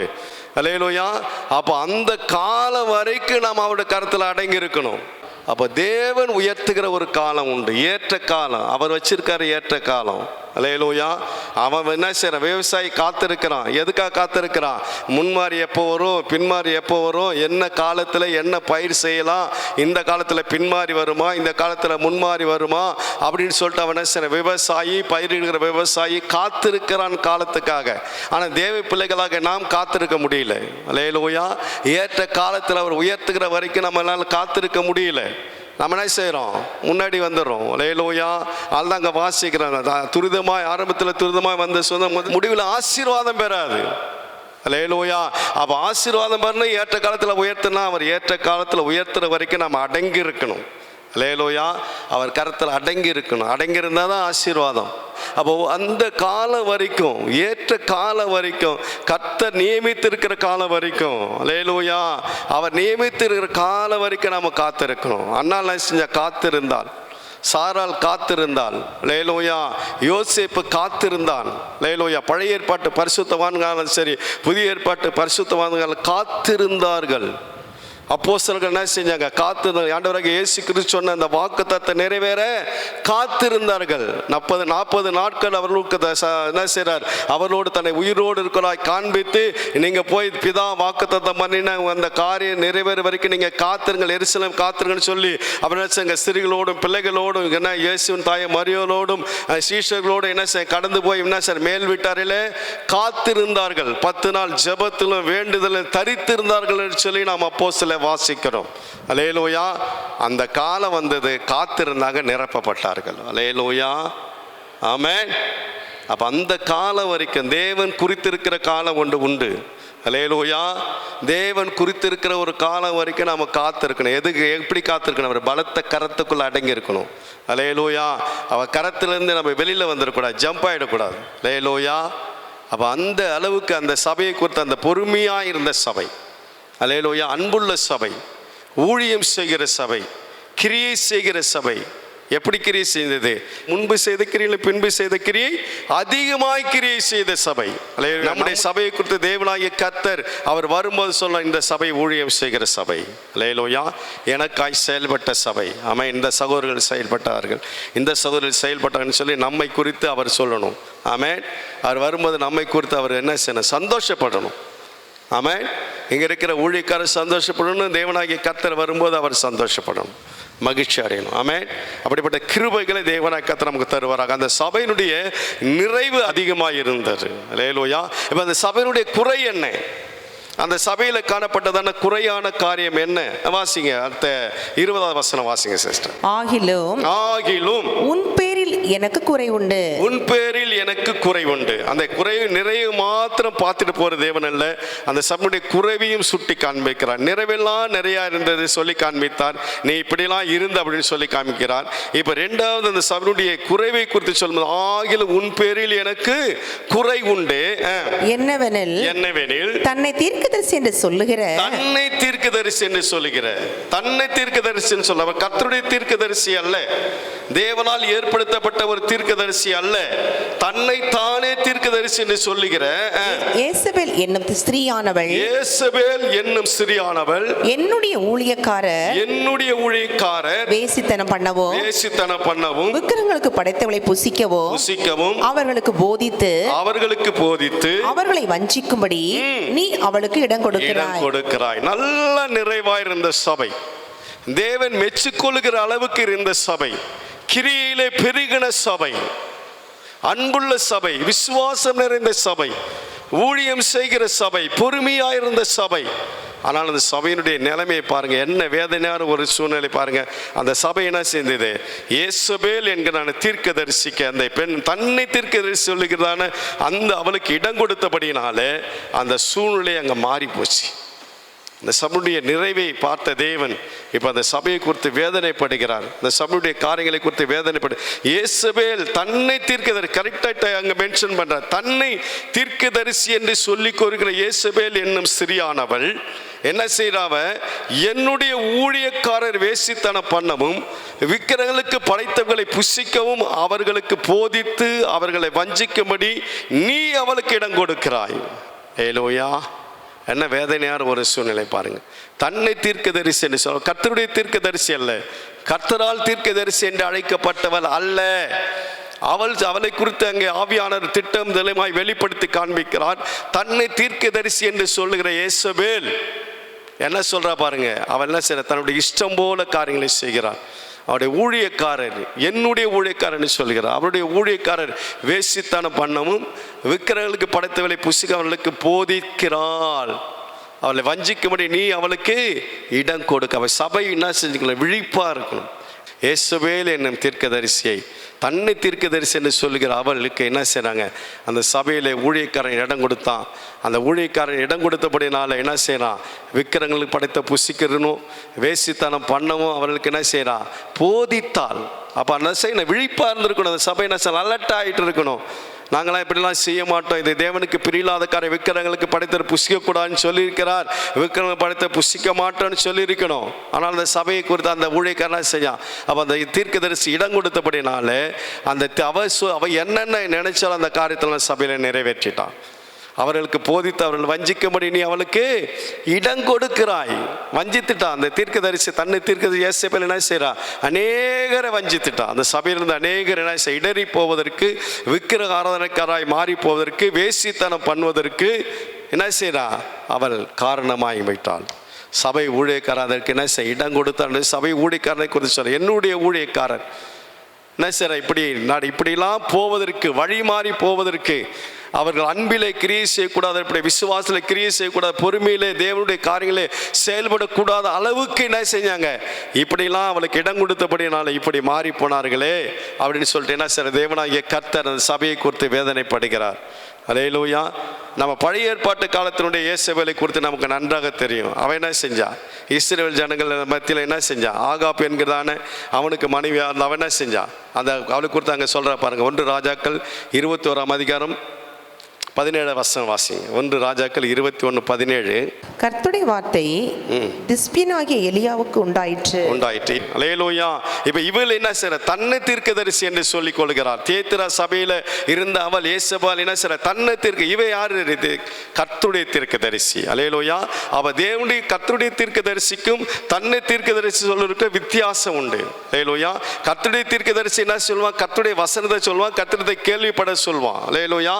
அல்லேலூயா. அப்போ அந்த காலம் வரைக்கும் நாம் அவருடைய கருத்தில் அடங்கி இருக்கணும். அப்போ தேவன் உயர்த்துகிற ஒரு காலம் உண்டு, ஏற்ற காலம். அவர் வச்சிருக்காரு ஏற்ற காலம். அல்லேலூயா. அவன் என்ன செய்யறான்? விவசாயி காத்திருக்கிறான். எதுக்காக காத்திருக்கிறான்? முன்மாறி எப்போ வரும், பின்மாறி எப்போ வரும், என்ன காலத்தில் என்ன பயிர் செய்யலாம், இந்த காலத்தில் பின்மாறி வருமா, இந்த காலத்தில் முன்மாறி வருமா அப்படின்னு சொல்லிட்டு அவன் என்ன செய்யறான்? விவசாயி, பயிரிடுகிற விவசாயி காத்திருக்கிறான் காலத்துக்காக. ஆனால் தேவ பிள்ளைகளாக நாம் காத்திருக்க முடியல. அல்லேலூயா. ஏற்ற காலத்தில் அவர் உயர்த்துகிற வரைக்கும் நம்மளால காத்திருக்க முடியல. நம்ம என்ன செய்கிறோம்? முன்னாடி வந்துடுறோம். அல்லேலூயா. அதுதான் அங்கே வாசிக்கிறாங்க. துரிதமாய் ஆரம்பத்தில் துரிதமாய் வந்த சொந்தம் முடிவில் ஆசீர்வாதம் பெறாது. அல்லேலூயா. அப்போ ஆசீர்வாதம் பெறணும். ஏற்ற காலத்தில் உயர்த்தினா அவர் ஏற்ற காலத்தில் உயர்த்துற வரைக்கும் நம்ம அடங்கி இருக்கணும். அல்லேலூயா. அவர் கருத்தில் அடங்கி இருக்கணும். அடங்கி இருந்தால் தான் ஆசீர்வாதம். அப்போ அந்த காலம் வரைக்கும், ஏற்ற காலம் வரைக்கும், கர்த்தர் நியமித்திருக்கிற காலம் வரைக்கும், அல்லேலூயா, அவர் நியமித்திருக்கிற காலம் வரைக்கும் நம்ம காத்திருக்கணும். அண்ணால் செஞ்ச காத்திருந்தால், சாரால் காத்திருந்தால், அல்லேலூயா, யோசேப்பு காத்திருந்தான். அல்லேலூயா. பழைய ஏற்பாட்டு பரிசுத்தவான்களும் சரி, புதிய ஏற்பாட்டு பரிசுத்தவான்கள் காத்திருந்தார்கள். அப்போஸ்தலர்கள் என்ன செஞ்சாங்க? காத்திருந்தாங்க. ஆண்டவராகிய இயேசு கிறிஸ்து சொன்ன அந்த வாக்குத்தத்தத்தை நிறைவேற காத்திருந்தார்கள். 40 நாட்கள் அவர்களுக்கு என்ன செய்றார்? அவர்களோடு தன்னை உயிரோடு இருக்கிறாய் காண்பித்து, நீங்க போய் பிதா வாக்குத்தத்தம் பண்ணின அந்த காரியம் நிறைவேற வரைக்கும் நீங்க காத்திருங்கள், எருசலேம் காத்திருங்கன்னு சொல்லி அவர் என்ன செய்ய? ஸ்திரீகளோடும் பிள்ளைகளோடும் என்ன இயேசுவின் தாயை மரியோலோடும் சீஷர்களோடு என்ன செய்ய? கடந்து போய் என்ன செய்ய? மேல் வீட்டாரிலே காத்திருந்தார்கள். 10 நாள் ஜெபத்திலும் வேண்டுதலும் தரித்திருந்தார்கள் என்று சொல்லி நாம் அப்போஸ்தலர் வாசிக்கிறோம். அல்லேலூயா. அந்த காலம் வந்தது, காத்திருந்தாங்க, நிரப்பப்பட்டார்கள். அல்லேலூயா. ஆமென். அப்ப அந்த காலம் வரைக்கும் தேவன் குறித்திருக்கிற காலம் ஒன்று உண்டு. அல்லேலூயா. தேவன் குறித்திருக்கிற ஒரு காலம் வரைக்கும் நாம காத்திருக்கணும். எதுக்கு? எப்படி காத்திருக்கணும்? அவர் பலத்த கரத்துக்குள்ள அடங்கி இருக்கணும். அல்லேலூயா. அவர் கரத்திலிருந்து நம்ம வெளியில வந்துடக்கூடாது, ஜம்ப் ஆயிடக்கூடாது. அல்லேலூயா. அப்ப அந்த அளவுக்கு அந்த சபையை குறித்த அந்த பொறுமையா இருந்த சபை, அல்லேலூயா, அன்புள்ள சபை, ஊழியம் செய்கிற சபை, கிரியை செய்கிற சபை. எப்படி கிரியை செய்தது? முன்பு செய்த கிரியை பின்பு செய்த கிரியை அதிகமாய் கிரியை செய்த சபை. நம்முடைய சபையை குறித்து தேவனாகிய கர்த்தர் அவர் வரும்போது சொல்ல, இந்த சபை ஊழியம் செய்கிற சபை. அல்லேலூயா. எனக்காய் செயல்பட்ட சபை. ஆமாம். இந்த சகோதரர்கள் செயல்பட்டார்கள், இந்த சகோதரர்கள் செயல்பட்டாங்கன்னு சொல்லி நம்மை குறித்து அவர் சொல்லணும். ஆமென். அவர் வரும்போது நம்மை குறித்து அவர் என்ன செய்யணும்? சந்தோஷப்படணும். ஆமென். இங்கே இருக்கிற ஊழியக்காரர் சந்தோஷப்படணும். தேவனாகிய கர்த்தர் வரும்போது அவர் சந்தோஷப்படணும், மகிழ்ச்சி அடையணும். ஆமென். அப்படிப்பட்ட கிருபைகளை தேவனாகிய கர்த்தர் நமக்கு தருவாராக. அந்த சபையினுடைய நிறைவு அதிகமாக இருந்தது. அல்லேலூயா. இப்போ அந்த சபையினுடைய குறை என்ன? அந்த சபையில் காணப்பட்டதான குறையான காரியம் என்ன? வாசிங்க. அடுத்த 20வது வசனம் வாசிங்க சிஸ்டர். ஆகிலும் உன் பேரில் எனக்கு குறை உண்டு. உன் பேரில் எனக்கு குறை உண்டு. அந்த குறைவு நிறைவு மாத்திரம் பார்த்துட்டு போற தேவன் அல்ல, அந்த சபையுடைய குறைவையும் சுட்டி காண்பிக்கிறார். நிறைவெல்லாம் நிறையா இருந்தது சொல்லி காண்பித்தார். நீ இப்படிலாம் இருந்த அப்படின்னு சொல்லி காண்பிக்கிறார். இப்ப 2வது அந்த சபையுடைய குறைவை குறித்து சொல்லும்போது, ஆகிலும் உன் பேரில் எனக்கு குறை உண்டு. என்னவெனில் தன்னை தீர்க்கதரிசி என்று சொல்லுகிற, தன்னை தீர்க்கதரிசி என்று சொல்லுகிற, தன்னை தீர்க்கதரிசி என்று சொல்ல, அவர் கர்த்தருடைய தீர்க்கதரிசி அல்ல, தேவனால் ஏற்படுத்தப்பட்ட ஒரு தீர்க்கதரிசி அல்ல, தன்னை தானே தீர்க்கதரிசி என்று சொல்லுகிற யேசபேல் என்னும் ஸ்திரீயானவள், யேசபேல் என்னும் ஸ்திரீயானவள் என்னுடைய ஊழியக்காரர் வேசித்தனம் பண்ணவும் விக்கிரகங்களுக்கு படைத்தவளை புசிக்கவும் அவர்களுக்கு போதித்து அவர்களை வஞ்சிக்கும்படி நீ அவளுக்கு இடம் கொடுக்கிறாய். நல்ல நிறைவாயிருந்த சபை, தேவன் மெச்சுக்கொள்ளுகிற அளவுக்கு இருந்த சபை, கிரியிலே பெருகின சபை, அன்புள்ள சபை, விசுவாசம் நிறைந்த சபை, ஊழியம் செய்கிற சபை, பொறுமையாயிருந்த சபை. ஆனால் அந்த சபையினுடைய நிலைமையை பாருங்க, என்ன வேதனையான ஒரு சூழ்நிலை பாருங்க. அந்த சபை என்ன செய்தது? யேசபேல் என்கிற தீர்க்கதரிசிக்கு அந்த பெண் தன்னை தீர்க்கதரிசி சொல்லுகிறதான அந்த அவளுக்கு இடம் கொடுத்தபடினாலே அந்த சூழ்நிலை அங்கே மாறி போச்சு. இந்த சபையுடைய நிறைவை பார்த்த தேவன் இப்போ அந்த சபையை குறித்து வேதனைப்படுகிறார். இந்த சபையுடைய காரியங்களை குறித்து வேதனைப்படு. யேசபேல் தன்னை தீர்க்கதரிசி, கரெக்டாக அங்கே மென்ஷன் பண்றார், தன்னை தீர்க்கதரிசி என்று சொல்லி கூறுகிற யேசபேல் என்னும் ஸ்திரியானவள் என்ன செய்றாவ? என்னுடைய ஊழியக்காரர் வேசித்தனம் பண்ணவும் விக்கிரகங்களுக்கு படைத்தவர்களை புசிக்கவும் அவர்களுக்கு போதித்து அவர்களை வஞ்சிக்கும்படி நீ அவளுக்கு இடம் கொடுக்கிறாய். ஏலோயா, என்ன வேதனையான ஒரு சூழ்நிலை பாருங்க. தன்னை தீர்க்கதரிசி என்று சொல்ல, கர்த்தருடைய தீர்க்கதரிசி அல்ல, கர்த்தரால் தீர்க்கதரிசி என்று அழைக்கப்பட்டவள் அல்ல. அவளை குறித்து அங்கே ஆவியானவர் திட்டம் நிலைமாய் வெளிப்படுத்தி காண்பிக்கிறார். தன்னை தீர்க்கதரிசி என்று சொல்லுகிற யேசபேல் என்ன சொல்றா பாருங்க. அவள் என்ன செய்யற? தன்னுடைய இஷ்டம் போல காரியங்களை செய்கிறார். அவருடைய ஊழியக்காரர், என்னுடைய ஊழியக்காரர்னு சொல்கிறார். அவருடைய ஊழியக்காரர் வேசித்தனம் பண்ணவும் விக்கிரகங்களுக்கு படைத்தவளை புசிக்க அவர்களுக்கு போதிக்கிறாள். அவளை வஞ்சிக்கும்படி நீ அவளுக்கு இடம் கொடுக்க. அவள் சபை என்ன செஞ்சுக்கணும்? விழிப்பா இருக்கணும். யேசபேல் என்னும் தீர்க்கதரிசியை தன்னை தீர்க்கதரிசி என்று சொல்லுகிற அவளுக்கு என்ன செய்கிறாங்க? அந்த சபையில் ஊழியக்காரன் இடம் கொடுத்தான். அந்த ஊழியக்காரன் இடம் கொடுத்தபடினால என்ன செய்யறான்? விக்கிரங்களுக்கு படைத்த புசிக்கிறனும் வேசித்தனம் பண்ணவும் அவர்களுக்கு என்ன செய்யறான்? போதித்தாள். அப்போ அந்த செய்யணும், விழிப்பாக இருந்திருக்கணும். அந்த சபை என்ன செய்யணும்? அலர்ட் ஆகிட்டு இருக்கணும். நாங்களாம் இப்படிலாம் செய்ய மாட்டோம், இது தேவனுக்கு பிரியலாத காரியம், விக்கிரகங்களுக்கு படைத்த புசிக்கக்கூடாதுன்னு சொல்லியிருக்கிறார், விக்கிரகங்கள் படைத்த புசிக்க மாட்டோன்னு சொல்லியிருக்கணும். ஆனால் அந்த சபையை குறித்து அந்த ஊழியக்காரன் செய்யான். அப்போ அந்த தீர்க்கதரிசி இடம் கொடுத்தபடினால அந்த அவ என்னென்ன நினைச்சாலும் அந்த காரியத்தில் சபையில் நிறைவேற்றிட்டான். அவர்களுக்கு போதித்து அவர்கள் வஞ்சிக்கும்படி நீ அவளுக்கு இடம் கொடுக்கிறாய். வஞ்சித்துட்டான் அந்த தீர்க்கதரிசி. தன்னை தீர்க்கதரிசி யேசபேல் என்ன செய்றா? அநேகரை வஞ்சித்துட்டான். அந்த சபையிலிருந்து அநேகர் என்ன செய்ய? இடறி போவதற்கு, விக்கிரக ஆராதனைக்காராய் மாறி போவதற்கு, வேசித்தனம் பண்ணுவதற்கு என்ன செய்றா? அவள் காரணமாகி வைத்தாள். சபை ஊழியக்காரன் அதற்கு என்ன செய்ய? இடம் கொடுத்தான். சபை ஊழியக்காரனை குறித்து சொல்ல, என்னுடைய ஊழியக்காரன் என்ன செய்யற? இப்படிலாம் போவதற்கு, வழி மாறி போவதற்கு, அவர்கள் அன்பிலே கிரியை செய்யக்கூடாது, இப்படி விசுவாசத்தில் கிரியை செய்யக்கூடாது, பொறுமையிலே தேவனுடைய காரியங்களே செயல்படக்கூடாத அளவுக்கு என்ன செஞ்சாங்க? இப்படிலாம் அவளுக்கு இடம் கொடுத்தபடினால இப்படி மாறி போனார்களே அப்படின்னு சொல்லிட்டு என்ன செய்ய? தேவனாகிய கர்த்தர் அந்த சபையை குறித்து வேதனைப்படுகிறார். அல்லேலூயா. நம்ம பழைய ஏற்பாட்டு காலத்தினுடைய யேசபேலை குறித்து நமக்கு நன்றாக தெரியும். அவன் என்ன செஞ்சா? இஸ்ரவேல் ஜனங்கள் மத்தியில் என்ன செஞ்சா? ஆகாப் என்கிறதான அவனுக்கு மனைவி அவன் என்ன செஞ்சா? அந்த அவளை குறித்து அங்கே சொல்ற பாருங்க. 1 ராஜாக்கள் 21ஆம் அதிகாரம் 17 வசனம் வாசிங்க. 1 ராஜாக்கள் 21:17. கர்த்தருடைய வார்த்தை திஸ்பியனாகிய எலியாவுக்கு உண்டாயிற்று. அல்லேலூயா. இப்ப இவள் என்ன செய்ற? தன்னை தீர்க்கதரிசி என்று சொல்லிக் கொள்கிறார். தியேத்திரா சபையில இருந்த அவள் யேசபேல் என்ன செய்ற? தன்னை தீர்க்க. இவ யாரு? கர்த்தருடைய தீர்க்கதரிசி. அல்லேலூயா. அவ தேவனுடைய கர்த்தருடைய தீர்க்கதரிசிக்கும் தன்னை தீர்க்கதரிசி சொல்றதுக்கு வித்தியாசம் உண்டு. அல்லேலூயா. கர்த்தருடைய தீர்க்கதரிசி என்ன சொல்வான்? கர்த்தருடைய வசனத்தை சொல்வான், கர்த்தருடைய கேள்விப்பட சொல்வான். அல்லேலூயா.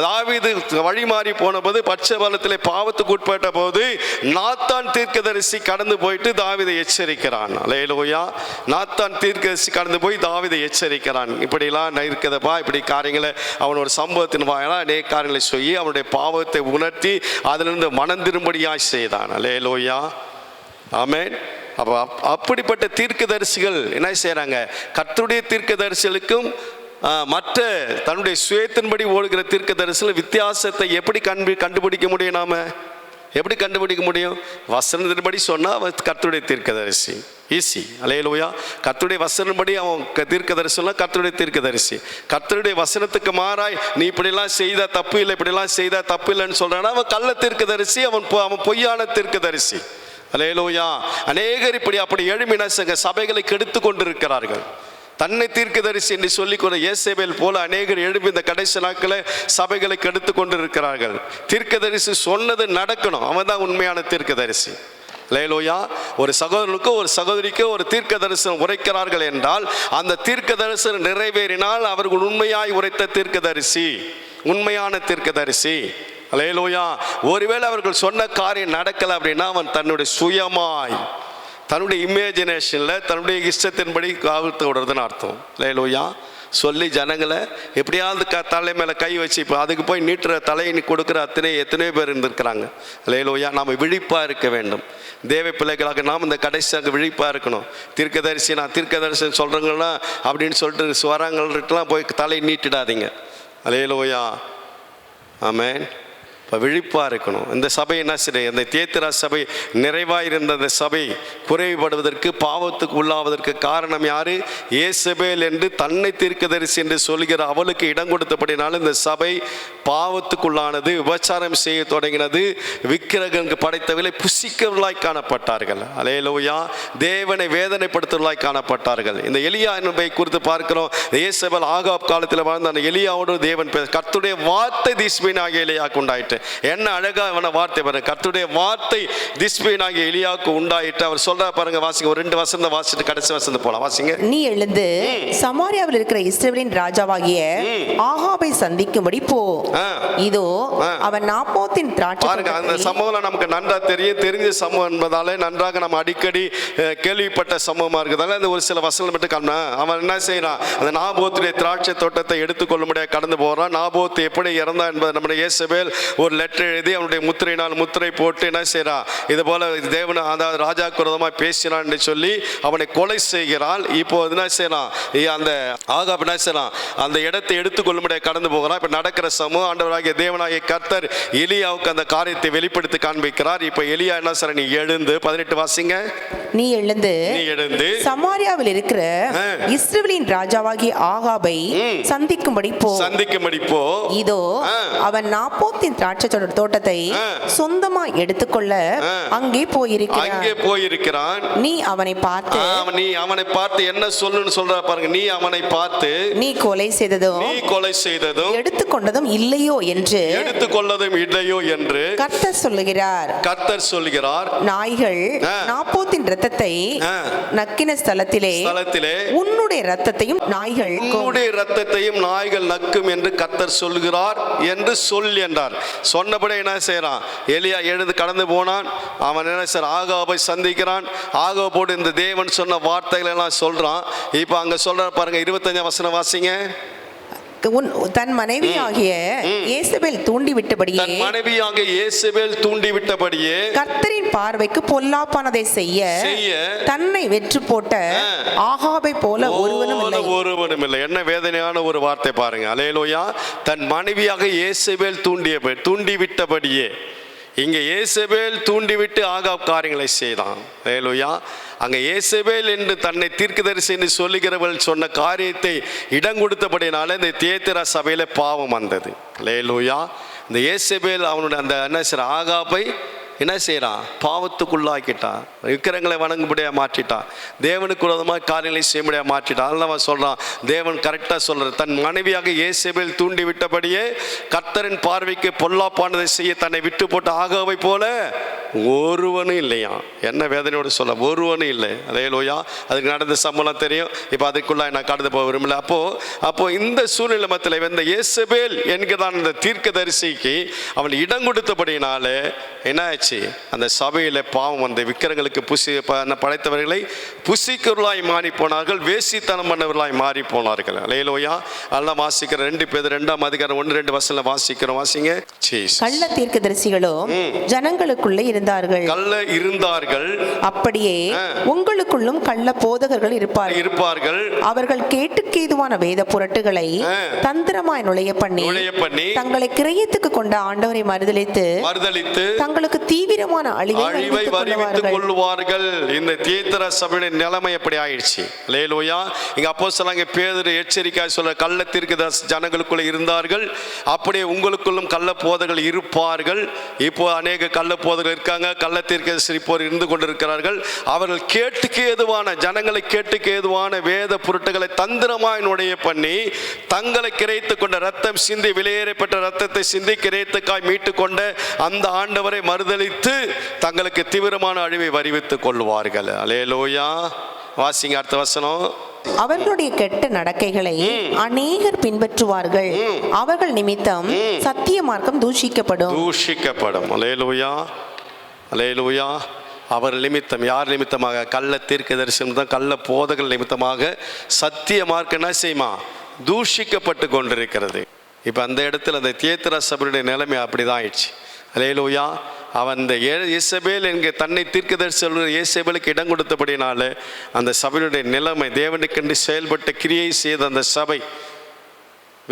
தாவீது வழி மாறி போன போது, பட்சபாலத்திலே பாவத்துக்கு உட்பட்ட போது நாத்தான் தீர்க்கதரிசி கடந்து போயிட்டு தாவீதை எச்சரிக்கிறான். அல்லேலூயா. நாத்தான் தீர்க்கதரிசி கடந்து போய் தாவீதை எச்சரிக்கிறான். இப்படிலாம் இருக்கிறதப்பா, இப்படி காரியங்களை அவன் ஒரு சம்பவத்தின் வாயிலா அநேக காரியங்களை சொல்லி அவனுடைய பாவத்தை உணர்த்தி அதிலிருந்து மனம் திரும்படியாய் செய்தான். அல்லேலூயா. ஆமென். அப்போ அப்படிப்பட்ட தீர்க்கதரிசிகள் என்ன செய்யறாங்க? கர்த்தருடைய தீர்க்கதரிசிகளுக்கும் மற்ற தன்னுடைய சுயத்தின்படி ஓடுகிற தீர்க்கதரிசிகள் வித்தியாசத்தை எப்படி கண்டுபிடிக்க முடியும்? நாம எப்படி கண்டுபிடிக்க முடியும்? வசனத்தின்படி சொன்னால் கர்த்தருடைய தீர்க்கதரிசி ஈஸி. அல்லேலூயா. கர்த்தருடைய வசனப்படி அவன் தீர்க்கதரிசினா கர்த்தருடைய தீர்க்கதரிசி. கர்த்தருடைய வசனத்துக்கு மாறாய் நீ இப்படிலாம் செய்தா தப்பு இல்லை, இப்படிலாம் செய்தா தப்பு இல்லைன்னு சொல்றானா அவன் கள்ள தீர்க்கதரிசி, அவன் பொய்யான தீர்க்கதரிசி. அல்லேலூயா. அநேகர் அப்படி எழுமின சபைகளை கெடுத்து கொண்டிருக்கிறார்கள். தன்னை தீர்க்கதரிசி என்று சொல்லிக்கொண்ட யேசபேல் போல அநேகர் எழுப்பி இந்த கடைசி நாட்களில் சபைகளை கெடுத்து கொண்டிருக்கிறார்கள். தீர்க்கதரிசி சொன்னது நடக்கணும், அவன் தான் உண்மையான தீர்க்கதரிசி. அல்லேலூயா. ஒரு சகோதரனுக்கோ ஒரு சகோதரிக்கோ ஒரு தீர்க்க தரிசனம் உரைக்கிறார்கள் என்றால் அந்த தீர்க்க தரிசனம் நிறைவேறினால் அவர்கள் உண்மையாய் உரைத்த தீர்க்கதரிசி, உண்மையான தீர்க்கதரிசி. அல்லேலூயா. ஒருவேளை அவர்கள் சொன்ன காரியம் நடக்கலை அப்படின்னா அவன் தன்னுடைய சுயமாய் தன்னுடைய இமேஜினேஷனில் தன்னுடைய இஷ்டத்தின்படி காவல்த்து விடுறதுன்னு அர்த்தம். அல்லேலூயா. சொல்லி ஜனங்களை எப்படியாவது தலை மேலே கை வச்சு இப்போ அதுக்கு போய் நீட்டுற தலையை கொடுக்குற எத்தனையோ பேர் இருந்திருக்கிறாங்க. அல்லேலூயா. நாம் விழிப்பாக இருக்க வேண்டும். தேவ பிள்ளைகளாக நாம் இந்த கடைசியாக விழிப்பாக இருக்கணும். தீர்க்கதரிசி நான் தீர்க்கதரிசனம் சொல்கிறேங்கன்னா அப்படின்னு சொல்லிட்டு ஸ்வரங்கள்லாம் போய் தலையை நீட்டிடாதீங்க. அல்லேலூயா. ஆமென். இப்போ விழிப்பாக இருக்கணும். இந்த சபை என்ன செய்ய, இந்த தியேத்திரா சபை நிறைவாக இருந்த அந்த சபை குறைவுபடுவதற்கு, பாவத்துக்கு உள்ளாவதற்கு காரணம் யாரு? ஏசபேல் என்று தன்னை தீர்க்கதரிசி என்று சொல்கிற அவளுக்கு இடம் கொடுத்தபடினால இந்த சபை பாவத்துக்குள்ளானது, விபச்சாரம் செய்ய தொடங்கினது, விக்கிரகங்களுக்கு படைத்தவர்களை புசிக்கவர்களாய் காணப்பட்டார்கள். அல்லேலூயா. தேவனை வேதனைப்படுத்துவர்களாய் காணப்பட்டார்கள். இந்த எலியா என்பதை குறித்து பார்க்கிறோம். ஏசபேல் ஆகாப் காலத்தில் வாழ்ந்த அந்த எலியாவோடு தேவன் கர்த்தருடைய வார்த்தை திஸ்பீனாகிய எலியாவுக்கு உண்டாயிற்று. என்ன அழகான வார்த்தை பாருங்க. கர்த்தருடைய வார்த்தை திஸ்பீனாகிய எலியாவுக்கு உண்டாயிற்று. அவர் சொல்றா பாருங்க, வாசிங்க. ஒரு 2 வசனம் வாசிட்டு கடைசி வசனம் போலாம். வாசிங்க. நீ எழுந்து சமாரியாவில் இருக்கிற இஸ்ரவேலின் ராஜாவாகிய ஆகாபை சந்திக்கும்படி போ. இதோ அவன் நாபோத்தின் திராட்சை. பாருங்க, அந்த சம்பவம் நமக்கு நன்றா தெரிஞ்ச சம்பவம் என்பதாலே நன்றாக நம்ம அடிக்கடி கேள்விப்பட்ட சம்பவமா இருக்குதால இந்த ஒரு சில வசனம் மட்டும் காண. அவன் என்ன செய்யறான்? அந்த நாபோத்துடைய திராட்சை தோட்டத்தை எடுத்துக்கொள்ள முடியாது கடந்து போறான். நாபோத்து எப்படி இறந்தான் என்பது நம்முடைய இயேசபேல் ஒரு லெட்டர் எழுதி அவனுடைய முத்திரையினால் முத்திரை போட்டு என்ன செய்யறான்? இது போல தேவன் அதாவது ராஜாக்கு விரோதமாக பேசினான் என்று சொல்லி அவனை கொலை செய்கிறாள். இப்போ என்ன செய்யறான்? அந்த ஆகாப் என்ன செய்யறான்? அந்த இடத்தை எடுத்துக்கொள்ள முடியாது கடந்து போகிறான். இப்போ நடக்கிற சமூகம் ஆண்டவராகிய தேவனாகிய கர்த்தர் எலியாவுக்கு அந்த காரியத்தை வெளிப்படுத்தி காண்பிக்கிறார். இப்போ எலியா என்ன செய்யறான்? நீ எழுந்து 18 வாசிங்க. நீ எழுந்து சமாரியாவில் இருக்கிற இஸ்ரவேலின் ராஜாவாகிய ஆகாபை சந்திக்கும்படி போ. இதோ அவன் நாபோத்தின் திராட்சை தோட்டத்தை சொந்தமா எடுத்துக்கொள்ள அங்கே போயிருக்கிறான். நீ அவனை பார்த்து என்ன சொல்லுன்னு சொல்ற பாருங்க. நீ அவனை பார்த்து நீ கொலை செய்ததும் எடுத்துக்கொண்டதும் இல்லையோ என்று கர்த்தர் சொல்லுகிறார். நாய்கள் நாபோத்தின் இரத்தத்தை நக்கின ஸ்தலத்திலே உன்னுடைய இரத்தத்தையும் நாய்கள் நக்கும் என்று கர்த்தர் சொல்கிறார் என்று சொல் என்றார். சொன்னபடி என்ன செய்யறான்? எலியா எழுந்து கடந்து போனான். அவன் என்ன செய்ய ஆகாபை சந்திக்கிறான். ஆகாபோடு இந்த தேவன் சொன்ன வார்த்தைகள் எல்லாம் சொல்றான். இப்ப அங்க சொல்ற பாருங்க 25 வசனம் வாசிங்க. தன் மனைவியாகிய ஏசபேல் தூண்டிவிட்டபடியே கர்த்தரின் பார்வைக்கு பொல்லாப்பானதை செய்ய தன்னை வெற்று போட்ட ஆகாபை போல ஒருவனும் இல்லை. என்ன வேதனையான ஒரு வார்த்தை பாருங்க. அல்லேலூயா. தன் மனைவியாக ஏசபேல் தூண்டிவிட்டபடியே. இங்கே ஏசபேல் தூண்டிவிட்டு ஆகாப் காரியங்களை செய்தான். அல்லேலூயா. அங்கே ஏசபேல் என்று தன்னை தீர்க்கதரிசி என்று சொல்லுகிறவள் சொன்ன காரியத்தை இடம் கொடுத்தபடினால இந்த தியேத்திரா சபையில பாவம் வந்தது. அல்லேலூயா. இந்த ஏசபேல் அவனுடைய அந்த என்ன செய்ற ஆகாபை என்ன செய்யறான்? பாவத்துக்குள்ளாக்கிட்டான். விக்கிரங்களை வணங்கும்படியாக மாற்றிட்டான். தேவனுக்கு விரோதமாக காரியங்களை செய்ய முடியாது மாற்றிட்டான். அதனால அவன் சொல்றான், தேவன் கரெக்டாக சொல்றார். தன் மனைவியாக ஏசபேல் தூண்டி விட்டபடியே கர்த்தரின் பார்வைக்கு பொல்லாப்பானதை செய்ய தன்னை விட்டு போட்ட ஆகாவை போல ஒருவனும் இல்லையா. என்ன வேதனையோடு சொல்ல, ஒருவனும் இல்லை. அல்லேலூயா. அதுக்கு நடந்த சம்பளம் தெரியும். இப்போ அதுக்குள்ள நான் கடந்து போக விரும்பல. அப்போ இந்த சூழ்நிலை மத்தியில் இந்த ஏசபேல் என்கிறதான் இந்த தீர்க்கதரிசிக்கு அவன் இடம் கொடுத்தபடினாலே என்ன ஆச்சு? அந்த சபையில பாவம் வந்து விக்கிரங்களுக்கு படைத்தவர்களை புசிக்கிறவர்களாய் மாறி போனார்கள். வேசித்தனம் பண்ணவர்களாய் மாறி போனார்கள். அல்லேலூயா. அதெல்லாம் வாசிக்கிற 2 பேதுரு 2ஆம் அதிகாரம் 1-2 வசனம் வாசிக்கிறோம். வாசிங்க. கள்ள தீர்க்கதரிசிகளும் ஜனங்களுக்குள்ளே இருந்தார்கள். அப்படியே உங்களுக்குள்ளும் கள்ள போதகர்கள் இருப்பார்கள். அவர்கள் கேட்டுக்கேதுவான வேத புரட்டுகளை தந்திரமாய் நுழைய பண்ணி தங்களை கிரயத்துக்கு கொண்ட ஆண்டவரை மறுதலித்து தங்களுக்கு தீவிரமான அழிவை வருவித்துக் கொள்வார்கள். இந்த தியேத்திரா சபையுடைய நிலைமை எப்படி ஆயிடுச்சு? அல்லேலூயா. இங்க அப்போஸ்தலனாகிய பேதுரு எச்சரிக்கையாய் சொல்ற, கள்ள தீர்க்கதரிசி ஜனங்களுக்குள்ள இருந்தார்கள், அப்படியே உங்களுக்குள்ளும் கள்ள போதகர்கள் இருப்பார்கள். இப்போ அநேக கள்ள போதகர்கள் இருக்காங்க. கள்ள தீர்க்கதரிசி போர் இருந்து கொண்டிருக்கிறார்கள். அவர்கள் கேட்டுக்கு ஏதுவான ஜனங்களை கேட்டுக்கு ஏதுவான வேத பொருட்களை தந்திரமாய் நுழைய பண்ணி தங்களை கிரைத்து கொண்ட ரத்தம் சிந்தி விலையேறப்பட்ட ரத்தத்தை சிந்தி கிரைத்துக்காய் மீட்டு கொண்ட அந்த ஆண்டவரை மறுதலித்து தங்களுக்கு தீவிரமான அழிவை வருவித்துக் கொள்வார்கள். அல்லேலூயா. வாசிங்க அடுத்த வசனம். அவர்களுடைய கெட்ட நடக்கைகளை அநேகர் பின்பற்றுவார்கள். அவர்கள் நிமித்தம் சத்திய மார்க்கம் தூஷிக்கப்படும். அல்லேலூயா. அல்லேலூயா. அவர் நிமித்தம், யார் நிமித்தமாக? கள்ள தீர்க்கதரிசி தான், கள்ள போதகர்கள் நிமித்தமாக சத்திய மார்க்கம் என்ன செய்யுமா? தூஷிக்கப்பட்டு கொண்டிருக்கிறது. இப்போ அந்த இடத்துல அந்த தியேத்திரா சபையுடைய நிலைமை அப்படி தான் ஆயிடுச்சு. அல்லேலூயா. அவன் இந்த இயேசபேல் என்கிற தன்னை தீர்க்கதரிசி சொல்கிற இயேசபேலுக்கு இடம் கொடுத்தபடினால அந்த சபையுடைய நிலைமை, தேவனுக்கென்று செயல்பட்ட கிரியை செய்த அந்த சபை,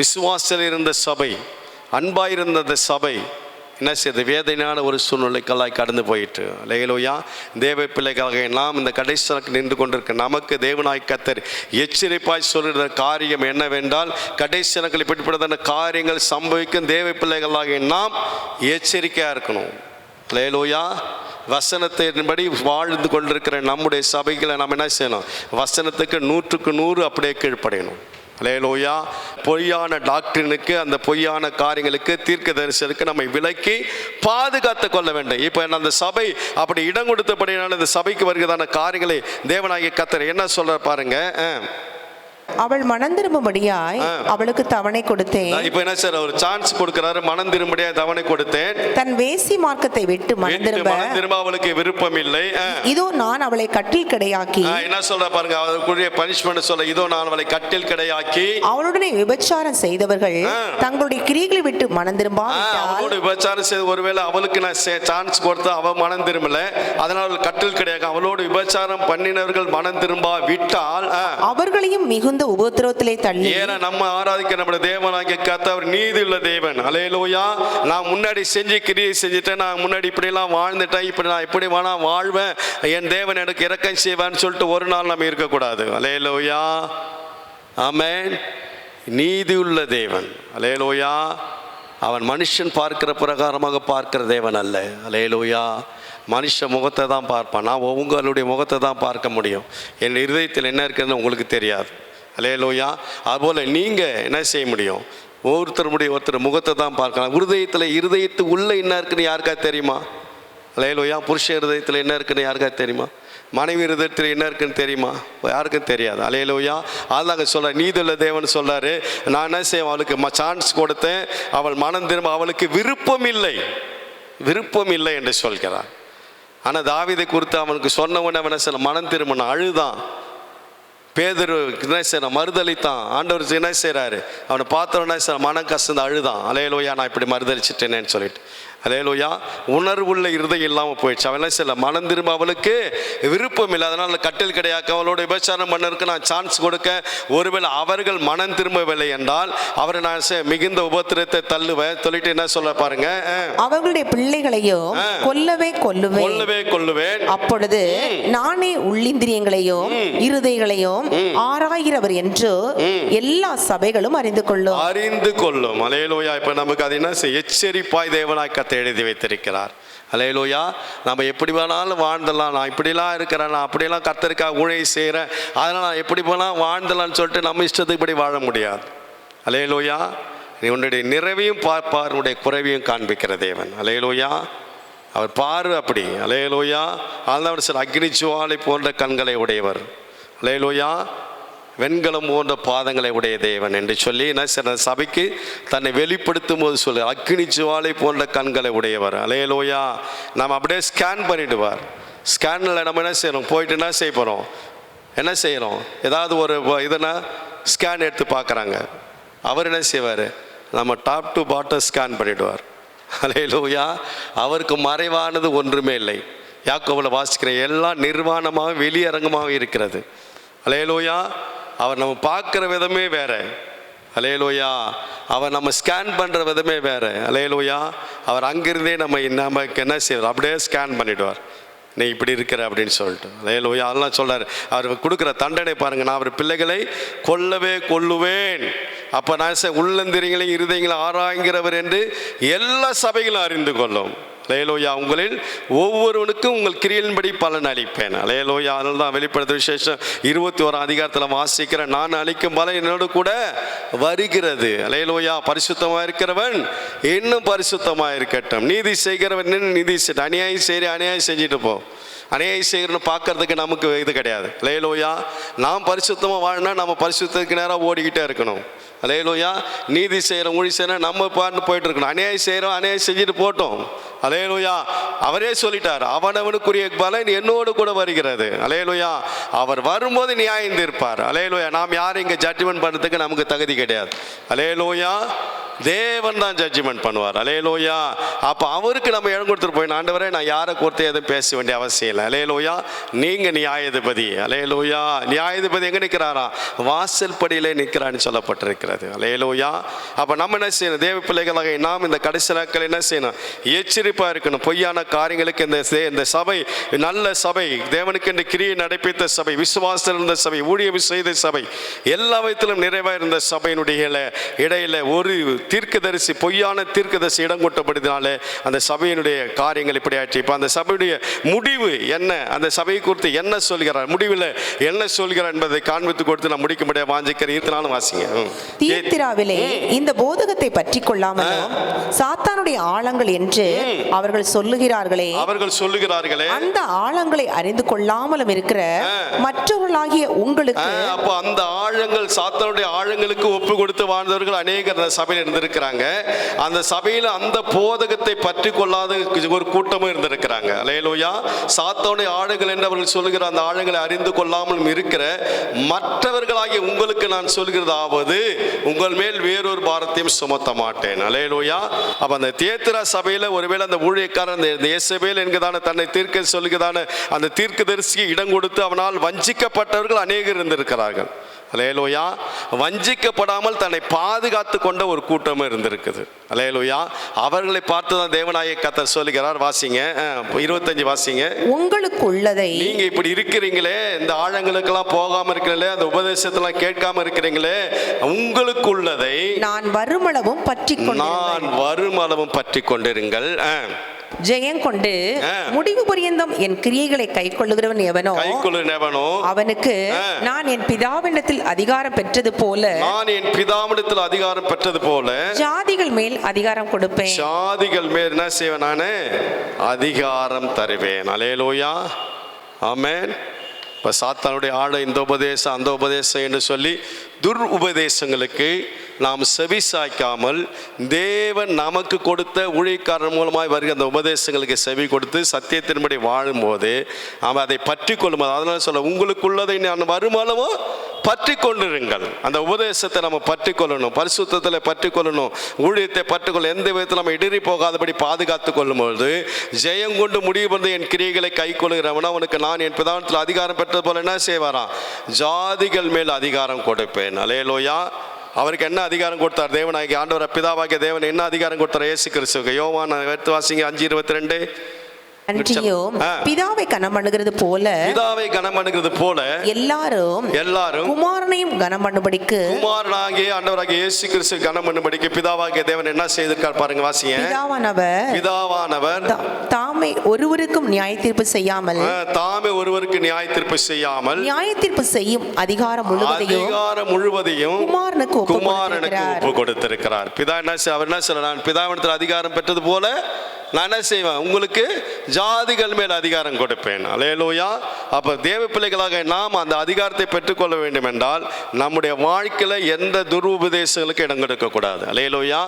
விசுவாசத்தில் இருந்த சபை, அன்பாயிருந்த அந்த சபை என்ன செய்யுது? வேதனையான ஒரு சூழ்நிலைக்கெல்லாம் கடந்து போயிட்டு. அல்லேலூயா. தேவ பிள்ளைகளாக நாம் இந்த கடைசி நின்று கொண்டிருக்க நமக்கு தேவனாய் கர்த்தர் எச்சரிப்பாய் சொல்கிற காரியம் என்னவென்றால், கடைசி நாட்களில் இப்படிப்பட்ட காரியங்கள் சம்பவிக்கும். தேவ பிள்ளைகளாக நாம் எச்சரிக்கையாக இருக்கணும். அல்லேலூயா. வசனத்தின்படி வாழ்ந்து கொண்டிருக்கிற நம்முடைய சபைகளை நாம் என்ன செய்யணும்? வசனத்துக்கு 100க்கு 100 அப்படியே கீழ்ப்படையணும். அல்லேலூயா. பொய்யான டாக்டரினுக்கு, அந்த பொய்யான காரியங்களுக்கு, தீர்க்க தரிசனுக்கு நம்மை விலக்கி பாதுகாத்து கொள்ள வேண்டும். இப்போ அந்த சபை அப்படி இடம் கொடுத்தபடினால இந்த சபைக்கு வருகிறதான காரியங்களை தேவனாகிய கர்த்தர் என்ன சொல்ற பாருங்க. அவள் மனம் திரும்பும்படியாய் அவளுக்கு தவணை கொடுத்தேன். இப்போ என்ன சார் ஒரு சான்ஸ் கொடுக்கிறாரு, மனம் திரும்பும்படியாய் தவணை கொடுத்தேன். தன் வேசி மார்க்கத்தை விட்டு மனம் திரும்ப அவளுக்கு விருப்பம் இல்லை. இதோ நான் அவளை கட்டில் கிடையாக்கி, என்ன சொல்ற பாருங்க, அவளுக்குரிய பனிஷ்மென்ட் சொல்ல, இதோ நான் அவளை கட்டில் கிடையாக்கி. அவளுடனே விபச்சாரம் செய்தவர்கள் தங்களுடைய கிரியைகளை விட்டு மனம் திரும்பாவிட்டால், அவளோட விபச்சாரம் செய்த ஒருவேளை அவளுக்கு நான் சான்ஸ் கொடுத்து அவ மனம் திரும்பல, அதனால கட்டில் கிடையாது. அவளோடு விபச்சாரம் பண்ணினவர்கள் மனம் திரும்ப விட்டால் அவர்களையும் மிகுந்த உபத்திரவத்திலே தள்ளி, ஏன்னா நம்ம ஆராதிக்க நம்முடைய தேவனாகிய கர்த்தர் நீதி உள்ள தேவன். அல்லேலூயா. நான் முன்னாடி செஞ்சு கிரியை செஞ்சுட்டேன், நான் முன்னாடி இப்படிலாம் வாழ்ந்துட்டேன், இப்படி நான் இப்படி வேணா வாழ்வேன், என் தேவன் எனக்கு இரக்கம் செய்வான்னு சொல்லிட்டு ஒரு நாள் நம்ம இருக்கக்கூடாது. அல்லேலூயா. ஆமென். நீதி உள்ள தேவன். அல்லேலூயா. அவன் மனுஷன் பார்க்கிற பிரகாரமாக பார்க்கிற தேவன் அல்ல. அல்லேலூயா. மனுஷ முகத்தை தான் பார்ப்பான். நான் உங்களுடைய முகத்தை தான் பார்க்க முடியும். என் இருதயத்தில் என்ன இருக்குதுன்னு உங்களுக்கு தெரியாது. அல்லேலூயா. அதுபோல் நீங்கள் என்ன செய்ய முடியும்? ஒருத்தர் முகத்தை தான் பார்க்கலாம். இருதயத்து உள்ள என்ன இருக்குன்னு யாருக்கா தெரியுமா? அல்லேலூயா. புருஷ இருதயத்தில் என்ன இருக்குன்னு யாருக்கா தெரியுமா? மனைவி இருதயத்தில் என்ன இருக்குன்னு தெரியுமா? யாருக்கும் தெரியாது. அல்லேலூயா. அதாங்க சொல்ற நீதியுள்ள தேவன் சொல்றாரு, நான் என்ன செய்வேன்? அவளுக்கு சான்ஸ் கொடுத்தேன், அவள் மனம் திரும்ப, அவளுக்கு விருப்பம் இல்லை என்று சொல்கிறார். ஆனால் தாவீதை குறித்து அவனுக்கு சொன்ன உடனே அவன் என்ன செய்ய மனம் திரும்பினான், அழுதான். பேதுரு என்ன செய்யறான்? மறுதளித்தான். ஆண்டவர் என்ன செய்கிறாரு? அவனை பார்த்தவன மனம் கசந்து அழுதான். அல்லேலூயா. நான் இப்படி மறுதளிச்சிட்டேனேன்னு சொல்லிட்டு. அல்லேலூயா. உணர்வுள்ள இருதயம் இல்லாமல் போயிடுச்சு. அவன் என்ன செய்யல? மனம் திரும்ப அவளுக்கு விருப்பம் இல்லை. அதனால் கட்டில் கிடையாது. அவளோட விபச்சாரம் பண்ணருக்கு நான் சான்ஸ் கொடுக்க, ஒருவேளை அவர்கள் மனம் திரும்பவில்லை என்றால் அவரை நான் மிகுந்த உபத்திரத்தை தள்ளுவேன் சொல்லிட்டு என்ன சொல்ல பாருங்க, அவர்களுடைய பிள்ளைகளையும் கொல்லுவேன். அப்பொழுது நானே உள்ளிந்திரியங்களையும் இருதயங்களையும் ஆராய்கிறவர் என்று எல்லா சபைகளும் அறிந்து கொள்ளும். அல்லேலூயா. இப்ப நமக்கு அது என்ன எச்சரிப்பாய் தேவனாய் கர்த்தர் எழுதி வைத்திருக்கிறார். அல்லேலூயா. நம்ம எப்படி வேணாலும் வாழ்ந்தலாம், நான் இப்படிலாம் இருக்கிறேன், நான் அப்படிலாம் கர்த்தருக்காக ஊழியம் செய்கிறேன், அதனால் நான் எப்படி போனால் வாழ்ந்தலான்னு சொல்லிட்டு நம்ம இஷ்டத்துக்கு இப்படி வாழ முடியாது. அல்லேலூயா. நீ உன்னுடைய நிறைவையும் பார்ப்பார், உன்னுடைய குறைவையும் காண்பிக்கிற தேவன். அல்லேலூயா. அவர் பாரு அப்படி. அல்லேலூயா. அதனால சில அக்னி ஜுவாலை போன்ற கண்களை உடையவர். அல்லேலூயா. வெண்கலம் போன்ற பாதங்களை உடைய தேவன் என்று சொல்லி என்ன சில சபைக்கு தன்னை வெளிப்படுத்தும் போது சொல்லு, அக்னி ஜுவாலை போன்ற கண்களை உடையவர். அல்லேலூயா. நம்ம அப்படியே ஸ்கேன் பண்ணிடுவார். ஸ்கேனில் நம்ம என்ன செய்யறோம்? போயிட்டு என்ன செய்ய போகிறோம்? என்ன செய்கிறோம்? ஏதாவது ஒரு இதனா ஸ்கேன் எடுத்து பார்க்குறாங்க. அவர் என்ன செய்வார்? நம்ம டாப் டு பாட்டம் ஸ்கேன் பண்ணிவிடுவார். அல்லேலூயா. அவருக்கு மறைவானது ஒன்றுமே இல்லை. யாக்கோபில் வாசிக்கிற எல்லாம் நிர்வாணமாக வெளியரங்கமாக இருக்கிறது. அல்லேலூயா. அவர் நம்ம பார்க்குற விதமே வேற. அல்லேலூயா. அவர் நம்ம ஸ்கேன் பண்ணுற விதமே வேற. அல்லேலூயா. அவர் அங்கிருந்தே நமக்கு என்ன செய்வார்? அப்படியே ஸ்கேன் பண்ணிவிடுவார். நீ இப்படி இருக்கிற அப்படின்னு சொல்லிட்டு. அல்லேலூயா. அதெல்லாம் சொல்கிறார். அவர் கொடுக்குற தண்டனை பாருங்கள், நான் அவர் பிள்ளைகளை கொல்லுவேன். அப்போ நான் உள்ளந்திரியங்களையும் இருதயங்களையும் ஆராய்கிறவர் என்று எல்லா சபைகளும் அறிந்து கொள்ளும். அல்லேலூயா. உங்களில் ஒவ்வொருவனுக்கும் உங்கள் கிரியையின்படி பலன் அளிப்பேன். அல்லேலூயா. அதனால தான் வெளிப்படுத்த விசேஷம் 21 அதிகாரத்தில் வாசிக்கிற, நான் அளிக்கும் பலன் என்னோடு கூட வருகிறது. அல்லேலூயா. பரிசுத்தமாக இருக்கிறவன் இன்னும் பரிசுத்தமாக இருக்கட்டும், நீதி செய்கிறவன் நீதி அநியாயம் செஞ்சுட்டு போ. அநியாயம் செய்கிறன்னு பார்க்கறதுக்கு நமக்கு இது கிடையாது. அல்லேலூயா. நாம் பரிசுத்தமாக வாழ்னா நம்ம பரிசுத்தத்துக்கு நேராக ஓடிக்கிட்டே இருக்கணும். அல்லேலூயா. நீதி செய்கிறோம் ஊழி செய்கிறோம் நம்ம பாட்டு போயிட்டு இருக்கணும். அநியாயம் செய்கிறோம், அநியாயம் செஞ்சுட்டு போட்டோம். அல்லேலூயா. அவரே சொல்லிட்டார், அவனவனுக்குரிய பலன் என்னோடு கூட வருகிறது. அல்லேலூயா. அவர் வரும்போது நியாயம் தீர்ப்பார். அல்லேலூயா. நாம் யாரும் இங்கே ஜட்ஜ்மெண்ட் பண்ணுறதுக்கு நமக்கு தகுதி கிடையாது. அல்லேலூயா. தேவன் தான் ஜட்ஜ்மெண்ட் பண்ணுவார். அல்லேலூயா. அப்போ அவருக்கு நம்ம இடம் கொடுத்துட்டு போய், ஆண்டவரே நான் யாரை கொடுத்து எதுவும் பேச வேண்டிய அவசியம் இல்லை. அல்லேலூயா. நீங்கள் நியாயாதிபதி. அல்லேலூயா. நியாயாதிபதி எங்கே நிற்கிறாரா? வாசல் படியிலே நிற்கிறான்னு சொல்லப்பட்டிருக்கிறது. அல்லேலூயா. அப்போ நம்ம என்ன செய்யணும்? தேவ பிள்ளைகளாக நாம் இந்த கடைசி நாட்கள் என்ன செய்யணும்? எச்சரிப்பாக இருக்கணும். பொய்யான காரியங்களுக்கு இந்த சபை நல்ல சபை, தேவனுக்கு இந்த கிரியை நடைபெற்ற சபை, விசுவாசம் இருந்த சபை, ஊழியம் செய்த சபை, எல்லா விதத்திலும் நிறைவாக இருந்த சபையினுடைய இடையில ஒரு தீர்க்கதரிசி, பொய்யான தீர்க்கதரிசி இடம் கொட்டப்படுத்தினாலே அந்த சபையினுடைய காரியங்கள் இப்படி ஆயிடுச்சு. இப்போ அந்த சபையுடைய முடிவு என்ன, அந்த சபையை குறித்து என்ன சொல்கிறார், முடிவில் என்ன சொல்கிறார் என்பதை காண்பித்து கொடுத்து நான் முடிக்க முடியாது. வாஞ்சிக்கிறேன். இதனாலும் வாசிங்க. தியத்திராவிலே இந்த போதகத்தை பற்றி கொள்ளாமலும் சாத்தானுடைய ஆழங்கள் என்று அவர்கள் சொல்லுகிறார்களே, அந்த ஆழங்களை அறிந்து கொள்ளாமலும் இருக்கிற மற்றவர்களாகிய உங்களுக்கு. அப்போ அந்த ஆழங்கள், சாத்தானுடைய ஆழங்களுக்கு ஒப்பு கொடுத்து வாழ்ந்தவர்கள் அநேகர் சபையில் இருந்திருக்கிறாங்க. அந்த சபையில் அந்த போதகத்தை பற்றி கொள்ளாத ஒரு கூட்டமும் இருந்திருக்கிறாங்க. அல்லேலூயா. சாத்தானுடைய ஆழங்கள் என்று அவர்கள் சொல்லுகிற அந்த ஆழங்களை அறிந்து கொள்ளாமலும் இருக்கிற மற்றவர்களாகிய உங்களுக்கு நான் சொல்கிறதாவது, உங்கள் மேல் வேறொரு பாரத்தையும் சுமத்த மாட்டேன். அல்லேலூயா. அப்ப அந்த தியத்திரா சபையில் ஒருவேளை அந்த ஊழியக்காரன் இயேசபேல் என்கிறதான தன்னை தீர்க்க சொல்லுகிறதான அந்த தீர்க்கதரிசிக்கு இடம் கொடுத்து அவனால் வஞ்சிக்கப்பட்டவர்கள் அநேகர் இருந்திருக்கிறார்கள். அல்லேலூயா. வஞ்சிக்கப்படாமல் தன்னை பாதுகாத்து கொண்ட ஒரு கூட்டமும் இருந்திருக்குது. அல்லேலூயா. அவர்களை பார்த்து தான் தேவனாகிய கர்த்தர் சொல்லுகிறார். வாசிங்க 25 வாசிங்க. உங்களுக்கு உள்ளதை, நீங்க இப்படி இருக்கிறீங்களே, இந்த ஆழங்களுக்கெல்லாம் போகாம இருக்கிறீங்களே, அந்த உபதேசத்தெல்லாம் கேட்காம இருக்கிறீங்களே, உங்களுக்கு உள்ளதை நான் வருமளவும் பற்றி கொண்டிருங்கள். ஜெயங்கொண்டு முடிவு பரியந்தம் என் கிரியைகளை கை கொள்ளுகிறவன் எவனோ அவனுக்கு நான் என் பிதாவிடத்தில் அதிகாரம் பெற்றது போல ஜாதிகள் மேல் அதிகாரம் கொடுப்பேன். ஜாதிகள் மேல் என்ன செய்வேன்? நானே அதிகாரம் தருவேன். அல்லேலூயா. ஆமென். இப்போ சாத்தானுடைய ஆழ இந்த உபதேசம் அந்த உபதேசம் என்று சொல்லி துர் உபதேசங்களுக்கு நாம் செவி சாய்க்காமல் தேவன் நமக்கு கொடுத்த ஊழியக்காரர் மூலமாய் வருகிற அந்த உபதேசங்களுக்கு செவி கொடுத்து சத்தியத்தின்படி வாழும்போது அவன் அதை பற்றி கொள்ளும்போது, அதனால சொல்ல உங்களுக்குள்ளதை நான் வருமானமோ பற்றி கொண்டிருங்கள். அந்த உபதேசத்தை நம்ம பற்றி கொள்ளணும், பரிசுத்தத்தில் பற்றி கொள்ளணும், ஊழியத்தை பற்றிக்கொள்ள எந்த விதத்தில் நம்ம இடறி போகாதபடி பாதுகாத்து கொள்ளும்போது ஜெயம் கொண்டு முடிவு பண்ணி என் கிரியைகளை கை கொள்கிறவனா அவனுக்கு நான் என் பிதாவிடத்தில் அதிகாரம் பெற்றது போல என்ன செய்வாராம்? ஜாதிகள் மேல் அதிகாரம் கொடுப்பேன். அல்லேலூயா. அவருக்கு என்ன அதிகாரம் கொடுத்தார்? தேவனாகிய ஆண்டவர் பிதாவாகிய தேவன் என்ன அதிகாரம் கொடுத்தார்? இயேசு கிறிஸ்துவுக்கு. யோவான் எடுத்து வாசிங்க 5:22. பிதாவை கனம் பண்ணுகிறது போல எல்லாரும் குமாரனையும் கனம் பண்ணும்படிக்கு, குமாரனாகிய ஆண்டவராகிய இயேசு கிறிஸ்து கனம் பண்ணும்படிக்கு பிதாவாகிய தேவன் என்ன செய்திருக்கார் பாருங்க. வாசிங்க. பிதாவானவர் தாமே ஒருவருக்கும் நியாய தீர்ப்பு செய்யாமல் நியாய தீர்ப்பு செய்யும் அதிகாரம் முழுவதையும் குமாரனுக்கு ஒப்பு கொடுத்திருக்கிறார். பிதா என்ன அவர் என்ன சொல்ற? நான் பிதாவிடத்தில் அதிகாரம் பெற்றது போல நான் என்ன செய்வேன்? உங்களுக்கு ஜாதிகள் மேல் அதிகாரம் கொடுப்பேன். அல்லேலூயா. அப்போ தேவ பிள்ளைகளாக நாம் அந்த அதிகாரத்தை பெற்றுக்கொள்ள வேண்டும் என்றால் நம்முடைய வாழ்க்கையில் எந்த துருபதேசங்களுக்கு இடம் கொடுக்கக்கூடாது. அல்லேலூயா.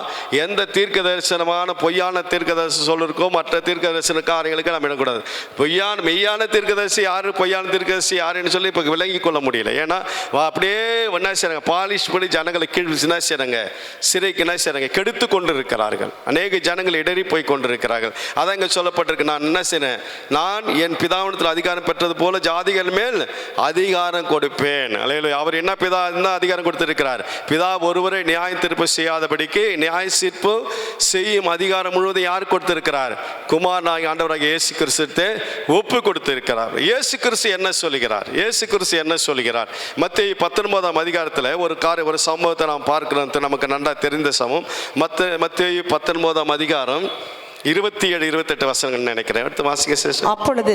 எந்த தீர்க்க தரிசனமான பொய்யான தீர்க்க தரிசனம் சொல்லிருக்கோ மற்ற தீர்க்க தரிசன காரியங்களுக்கு நம்ம இடக்கூடாது. மெய்யான தீர்க்கதரிசி யாரு, பொய்யான தீர்க்கதரிசி யாருன்னு சொல்லி இப்போ விளங்கி கொள்ள முடியல. ஏன்னா அப்படியே என்ன செய்றாங்க? பாலிஷ் பண்ணி ஜனங்களை கீழ் என்ன செய்றாங்க? சிறைக்கு என்ன செய்றாங்க? கெடுத்து கொண்டு இருக்கிறார்கள். அநேக ஜனங்கள் இடறி போய் கொண்டிருக்கிறார்கள். அதான் இங்க சொல்லப்பட்டிருக்கு, நான் என்ன செய்றேன்? நான் என் பிதாவிடத்தில் அதிகாரம் பெற்றது போல ஜாதிகள் மேல் அதிகாரம் கொடுப்பேன். அல்லேலூயா. அவர் என்ன அதிகாரம் கொடுத்திருக்கிறார்? பிதா ஒருவரை நியாய தீர்ப்பு செய்யாதபடிக்கு நியாய தீர்ப்பு செய்யும் அதிகாரம் முழுவதும் யார் கொடுத்திருக்கிறார்? குமாரனாகிய ஆண்டவராகிய இயேசு கிறிஸ்துவை ஒப்பு கொடுத்திருக்கிறார். இயேசு கிறிஸ்து என்ன சொல்கிறார்? மத்தேயு 19ஆம் அதிகாரத்தில் ஒரு சம்பவத்தை நாம் பார்க்கிறோம். நமக்கு நன்றா தெரிந்த சம்பவம். மத்தேயு 19ஆம் அதிகாரம் 27-28 வசனங்கள் நினைக்கிறேன். அடுத்து வாசிங்க சிஸ்டர். அப்பொழுது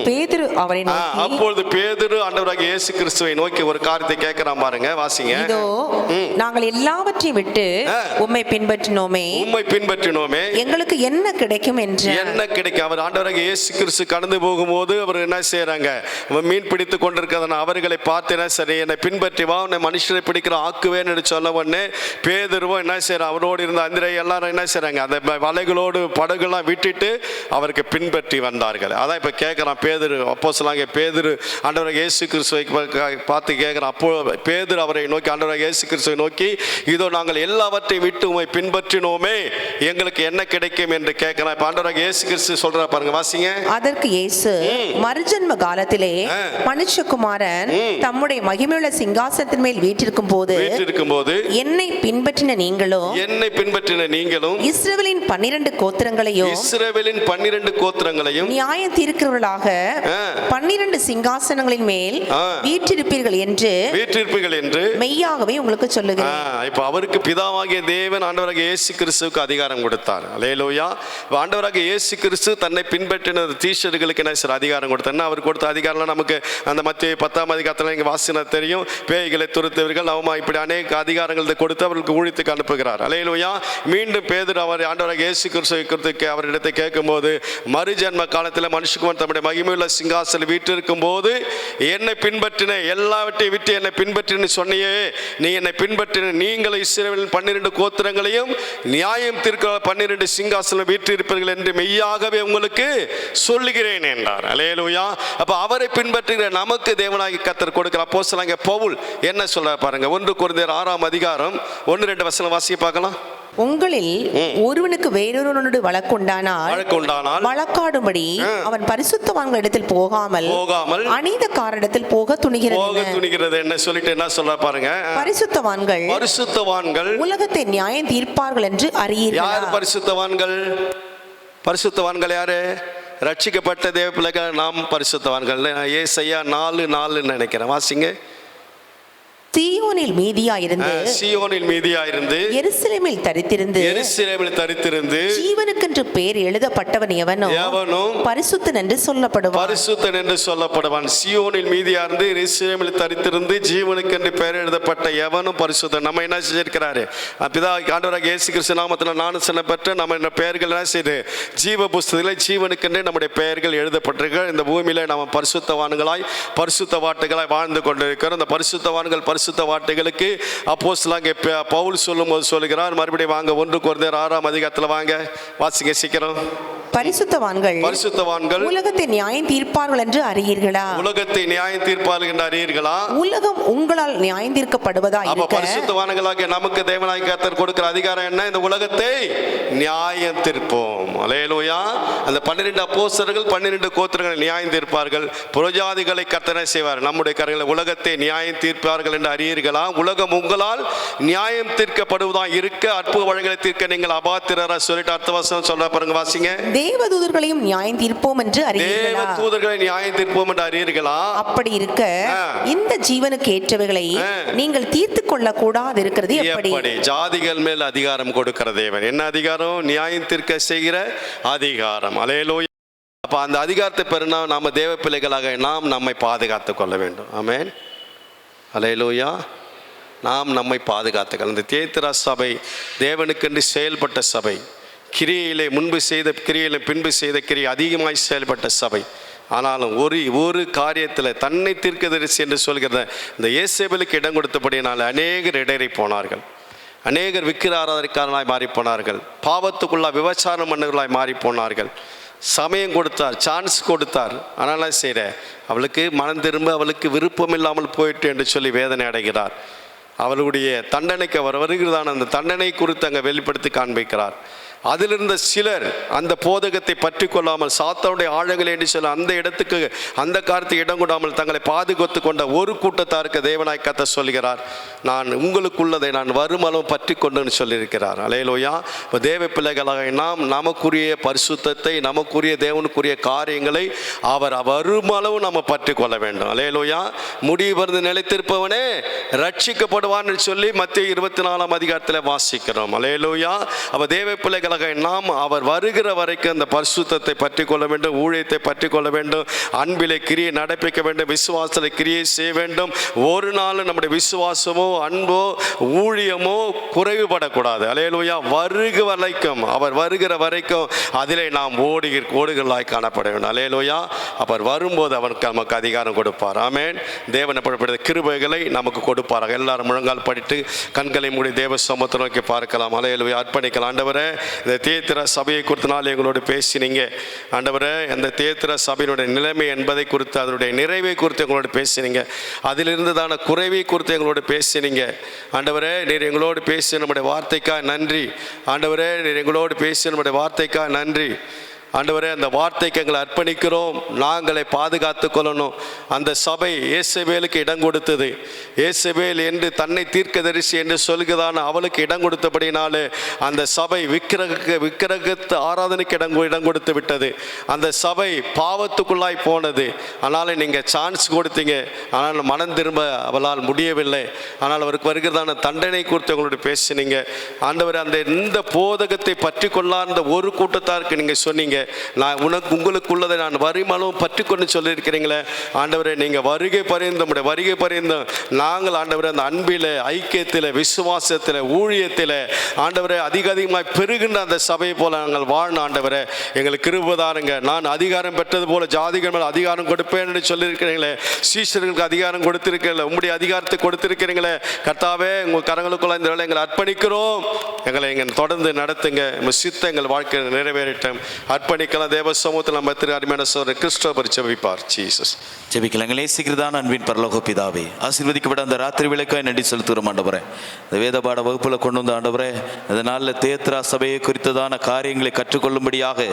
பேதுரு அவரை நோக்கி, அப்பொழுது பேதுரு ஆண்டவராகிய இயேசு கிறிஸ்துவை நோக்கி ஒரு காரியத்தை கேட்கிறான் பாருங்க. வாசிங்க. இதோ நாங்கள் எல்லாவற்றையும் விட்டு உம்மை பின்பற்றினோமே, எங்களுக்கு என்ன கிடைக்கும் என்று. என்ன கிடைக்கும்? அவர் ஆண்டவராகிய இயேசு கிறிஸ்து கடந்து போகும்போது அவர் என்ன செய்யறாங்க? மீன் பிடித்து கொண்டிருக்கிறதுனா அவர்களை பார்த்து சரி என்னை பின்பற்றி வா, உன்னை மனுஷரை பிடிக்கிற ஆக்குவேன் என்று சொல்ல உடனே பேதுருவும் என்ன செய்யறான்? அவரோடு இருந்த அந்திரே எல்லாரும் என்ன செய்யறாங்க? அந்த வலைகளோடு படகுலாம் விட்டுட்டு அவருக்கு பின்பற்றி வந்தார்கள். அதான் இப்போ கேட்குறான் பேதுரு, அப்போஸ்தலனாகிய பேதுரு ஆண்டவராகிய இயேசு கிறிஸ்துவை பார்த்து கேட்குறான். அப்போ பேதுரு அவரை நோக்கி, ஆண்டவராகிய இயேசு கிறிஸ்துவை நோக்கி, இதோ நாங்கள் எல்லாவற்றையும் விட்டு உம்மை பின்பற்றினோமே, எங்களுக்கு என்ன கிடைக்கும் என்று கேட்கிறான். இப்ப ஆண்டவராகிய இயேசு கிறிஸ்து சொல்ற பாருங்க, வாசிங்க. அதற்கு இயேசு, மறுஜன்ம காலத்திலே மனுஷகுமாரன் தம்முடைய மகிமையுள்ள சிங்காசனத்தின் மேல் வீற்றிருக்கும் போது என்னை பின்பற்றின நீங்களும் இஸ்ரவேலின் 12 கோத்திரங்களையும் நியாயம் தீர்க்கிறவர்களாக 12 சிங்காசனங்களின் மேல் வீற்றிருப்பீர்கள் என்று மெய்யாகவே உங்களுக்கு சொல்லுகிறேன். இப்ப அவருக்கு பிதாவாகிய தேவன் ஆண்டவராகிய இயேசு கிறிஸ்துவுக்கு அதிகாரம் கொடுத்தார். அல்லேலூயா. ஆண்டவராகிய இயேசு கிறிஸ்து தன்னை பின்பற்றின தீஷர்களுக்கு என்ன சார் அதிகாரம் கொடுத்தார்? அவர் கொடுத்த அதிகாரம் நமக்கு அந்த மத்திய 10ஆம் அதிகாரத்தில் இங்கே வாசின தெரியும். பேய்களை துரத்தவர்கள் அவமா இப்படி அநேக அதிகாரங்களை கொடுத்து அவர்களுக்கு ஊழியத்துக்கு அனுப்புகிறார். அல்லேலூயா. மீண்டும் பேதுரு அவர் ஆண்டவராகிய இயேசு கிறிஸ்துவுக்கு அவரிடத்தை கேட்கும்போது, மறுஜன்ம காலத்தில் மனுஷகுமாரன் தம்முடைய மகிமையுள்ள சிங்காசனம் வீற்றிருக்கும் போது என்னை பின்பற்றின, எல்லாவற்றையும் விட்டு என்னை பின்பற்றின்னு சொன்னியே, நீ என்னை பின்பற்றின நீங்களும் இஸ்ரவேலின் 12 கோத்திரங்களையும் நியாயம் தீர்க்க 12 சிங்காசனம் வீற்றிருப்பீர்கள் என்று மெய்யாகவே உங்களுக்கு சொல்லுகிறேன் என்றார். அல்லேலூயா. அப்ப அவரை பின்பற்றுகிற நமக்கு தேவனாகிய கர்த்தர் கொடுக்கிற அப்போஸ்தலனாகிய பவுல் என்ன சொல்ற பாருங்க. 1 கொரிந்தியர் 6ஆம் அதிகாரம் 1-2 வசனம் வாசிக்க பார்க்கலாம். உங்களில் ஒருவனுக்கு வேறொருவனுடைய வழக்குண்டானால் வழக்காடும்படி அவன் பரிசுத்தவான்களிடத்தில் போகாமல் அநீதக்காரரிடத்தில் போக துணிகிறது. என்ன சொல்லிட்டு என்ன சொல்ற பாருங்க. பரிசுத்தவான்கள் உலகத்தை நியாயம் தீர்ப்பார்கள் என்று அறியீர்கள். யார் பரிசுத்தவான்கள்? பரிசுத்தவான்கள் யாரு? ரட்சிக்கப்பட்ட தேவ பிள்ளைகள் நாம் பரிசுத்தவான்கள். ஏசாயா 4:4 நினைக்கிறேன், வாசிங்க. சீயோனில் மீதியாயிருந்து எருசலேமில் தரித்திருந்து ஜீவனுக்கென்று பேர் எழுதப்பட்டவன் எவனும் பரிசுத்தன் என்று சொல்லப்படுவான். சீயோனில் மீதியாயிருந்து எருசலேமில் தரித்திருந்து ஜீவனுக்கென்று பேர் எழுதப்பட்ட எவனும் பரிசுத்தன். நம்ம என்ன செஞ்சிருக்கிறாரு? பிதா ஆண்டவராகிய இயேசு கிறிஸ்து நாமத்தில் நானும் சொல்ல பெற்ற நம்ம பெயர்கள் என்ன செய்து ஜீவ புஸ்தகத்தில் ஜீவனுக்கென்று நம்முடைய பெயர்கள் எழுதப்பட்டிருக்க. இந்த பூமியில நம்ம பரிசுத்தவான்களாய் பரிசுத்த வாட்டுகளாய் வாழ்ந்து கொண்டிருக்கிறோம். இந்த பரிசுத்தவான்கள் பரிசுத்த வார்த்தைகளுக்கு அப்போஸ்தலனாகிய பவுல் சொல்லும்போது சொல்லுகிறார். மறுபடியும் வாங்க 1 கொரிந்தியர் 6ஆம் அதிகாரத்தில் வாங்க, வாசிங்க சீக்கிரம். பரிசுத்தவான்கள் உலகத்தை நியாயம் தீர்ப்பார்கள் என்று அறியீர்களா? உலகத்தை நியாயம் தீர்ப்பார்கள் என்று அறியீர்களா? உலகம் உங்களால் நியாயம் தீர்க்கப்படுவதா இருக்க. பரிசுத்தவான்களாகிய நமக்கு தேவனாகிய கர்த்தர் கொடுக்கிற அதிகாரம் என்ன? இந்த உலகத்தை நியாயம் தீர்ப்போம். அல்லேலூயா. அந்த 12 அப்போஸ்தலர்கள் 12 கோத்திரங்களை நியாயம் தீர்ப்பார்கள். புறஜாதிகளை கர்த்தர் செய்வார். நம்முடைய கரங்களை உலகத்தை நியாயம் தீர்ப்பார்கள் என்று அறியீர்களா? உலகம் உங்களால் நியாயம் தீர்க்கப்படுவதா இருக்க அற்புத வழிகளை தீர்க்க நீங்கள் அபாத்திரரா சொல்லிட்டு அடுத்த வசனம் சொல்ற பாருங்க, வாசிங்க. தேவதூதர்களையும் நியாயம் தீர்ப்போம் என்று அறியீர்களா? தேவதூதர்களை நியாயம் தீர்ப்போம் என்று அறியீர்களா? அப்படி இருக்க இந்த ஜீவனுக்கு ஏற்றவைகளை நீங்கள் தீர்த்து கொள்ள கூடாது இருக்கிறது எப்படி? ஜாதிகள் மேல் அதிகாரம் கொடுக்கிற தேவன். என்ன அதிகாரம்? நியாயம் தீர்க்க செய்கிற அதிகாரம். அல்லேலூயா. அப்ப அந்த அதிகாரத்தை பெறுனா நாம தேவ பிள்ளைகளாக நாம் நம்மை பாதுகாத்துக் கொள்ள வேண்டும். ஆமென். அல்லேலூயா. நாம் நம்மை பாதுகாத்துக்கள். இந்த தியேத்திரா சபை தேவனுக்கென்று செயல்பட்ட சபை. கிரியையிலே முன்பு செய்த கிரியையிலே பின்பு செய்த கிரியை அதிகமாய் செயல்பட்ட சபை. ஆனாலும் ஒரு காரியத்தில் தன்னை தீர்க்கதரிசி என்று சொல்கிறத இந்த இயேசேபலுக்கு இடம் கொடுத்தபடியினால் அநேகர் இடறி போனார்கள். அநேகர் விக்கிர ஆராதனைக்காரனாய் மாறி போனார்கள். பாவத்துக்குள்ள விபச்சாரம் மன்னர்களாய் மாறி போனார்கள். சமயம் கொடுத்தார், சான்ஸ் கொடுத்தார். ஆனால் செய்கிற அவளுக்கு மனம் திரும்ப அவளுக்கு விருப்பம் இல்லாமல் போயிட்டு என்று சொல்லி வேதனை அடைகிறார். அவளுடைய தண்டனைக்கு அவர் வருகிறதான அந்த தண்டனை குறித்து அங்கே வெளிப்படுத்தி காண்பிக்கிறார். அதிலிருந்த சிலர் அந்த போதகத்தை பற்றி கொள்ளாமல் சாத்தானுடைய ஆழங்களை என்று சொல்ல அந்த இடத்துக்கு அந்த காரியத்துக்கு இடம் கொடாமல் தங்களை பாதுகாத்து கொண்ட ஒரு கூட்டத்தாருக்கு தேவனாய் கர்த்தர் சொல்கிறார், நான் உங்களுக்குள்ளதை நான் வருமளவும் பற்றி கொண்டுன்னு சொல்லியிருக்கிறார். அல்லேலூயா. இப்போ தேவ பிள்ளைகளாக நாம் நமக்குரிய பரிசுத்தத்தை நமக்குரிய தேவனுக்குரிய காரியங்களை அவர் வருமளவும் நம்ம பற்றி கொள்ள வேண்டும். அல்லேலூயா. முடிவு வருது நிலைத்திருப்பவனே ரட்சிக்கப்படுவான்னு சொல்லி மத்திய 24ஆம் அதிகாரத்தில் வாசிக்கிறோம். அல்லேலூயா. அப்போ தேவ பிள்ளைகள் நாம் அவர் வருகிற வரைக்கும் அந்த பரிசுத்தத்தை பற்றி கொள்ள வேண்டும், ஊழியத்தை பற்றி கொள்ள வேண்டும், அன்பிலே கிரியை நடப்பிக்க வேண்டும், விசுவாசத்தை கிரியை செய்ய வேண்டும். ஒரு நாள் நம்முடைய விசுவாசமோ அன்போ ஊழியமோ குறைவுபடக்கூடாது. அல்லேலூயா. வருகிற வரைக்கும் அவர் வருகிற வரைக்கும் அதிலே நாம் ஓடுகளாய் காணப்பட வேண்டும். அல்லேலூயா. அவர் வரும்போது அவனுக்கு நமக்கு அதிகாரம் கொடுப்பார். ஆமென். தேவனை படுத்த கிருபைகளை நமக்கு கொடுப்பார். எல்லாரும் முழங்கால் படித்து கண்களை மூடி தேவ சமூகத்தை நோக்கி பார்க்கலாம். அல்லேலூயா. அர்ப்பணிக்கலாம். ஆண்டவரே, இந்த தியேத்திரா சபையை குறித்தனால எங்களோடு பேசினீங்க ஆண்டவரே. அந்த தியேத்திரா சபையினுடைய நிலைமை என்பதை குறித்து, அதனுடைய நிறைவை குறித்து எங்களோடு பேசினீங்க. அதிலிருந்ததான குறைவை குறித்து எங்களோடு பேசினீங்க ஆண்டவரே. நீர் எங்களோடு பேசி நம்முடைய வார்த்தைக்காக நன்றி ஆண்டவரே. நீர் எங்களோடு பேசி நம்முடைய வார்த்தைக்காக நன்றி ஆண்டவரே. அந்த வார்த்தைக்கு எங்களை அர்ப்பணிக்கிறோம். நாங்களை பாதுகாத்து கொள்ளணும். அந்த சபை ஏசபேலுக்கு இடம் கொடுத்தது. ஏசபேல் என்று தன்னை தீர்க்கதரிசி என்று சொல்கிறதான அவளுக்கு இடம் கொடுத்தபடினாலே அந்த சபை விக்கிரகத்து ஆராதனைக்கு இடம் கொடுத்து விட்டது. அந்த சபை பாவத்துக்குள்ளாய் போனது. ஆனால் நீங்கள் சான்ஸ் கொடுத்தீங்க. ஆனால் மனம் திரும்ப அவளால் முடியவில்லை. ஆனால் அவருக்கு வருகிறதான தண்டனை குறித்து எங்களோட பேசினீங்க ஆண்டவர். அந்த இந்த போதகத்தை பற்றி கொள்ளாத ஒரு கூட்டத்தாருக்கு நீங்கள் சொன்னீங்க, நான் உங்களுக்குள்ளதை நான் வரிமளவும் பற்றி கொண்டு சொல்லியிருக்கிறீங்களே ஆண்டவரே. நீங்கள் வருகை பரிந்து நம்முடைய வருகை பரிந்து நாங்கள் ஆண்டவரே அந்த அன்பில், ஐக்கியத்தில், விசுவாசத்தில், ஊழியத்தில் ஆண்டவரே அதிகமாய் பெருகின்ற அந்த சபையை போல நாங்கள் வாழணும் ஆண்டவரே. எங்களுக்கு கிருபைதாருங்க. நான் அதிகாரம் பெற்றது போல ஜாதிகள் மேல் அதிகாரம் கொடுப்பேன் என்று சொல்லியிருக்கிறீங்களே. சீஷர்களுக்கு அதிகாரம் கொடுத்திருக்கிறீங்களே. உங்களுடைய அதிகாரத்தை கொடுத்திருக்கிறீங்களே கர்த்தாவே. உங்கள் கரங்களுக்குள்ள இந்த வேலை எங்களை அர்ப்பணிக்கிறோம். எங்களை தொடர்ந்து நடத்துங்க. சித்த எங்கள் வாழ்க்கை நிறைவேறட்டும். அர்ப்பணிக்கலாம். தேவ சமூகத்தில் நம்ம அருமையான சோதரர் கிறிஸ்டோபர் ஜெபிப்பார். ஜீசஸ் ஜெபிக்கலாம். நேசிக்கிறதான அன்பின் பரலோக பிதாவே, ஆசீர்வதிக்கப்பட்ட அந்த ராத்திரி விளக்காய் நன்றி செலுத்துகிறோம் ஆண்டவரே. இந்த வேதபாட வகுப்பில் கொண்டு வந்த ஆண்டவரே, இதனால் தியேத்திரா சபையை குறித்ததான காரியங்களை கற்றுக்கொள்ளும்படியாக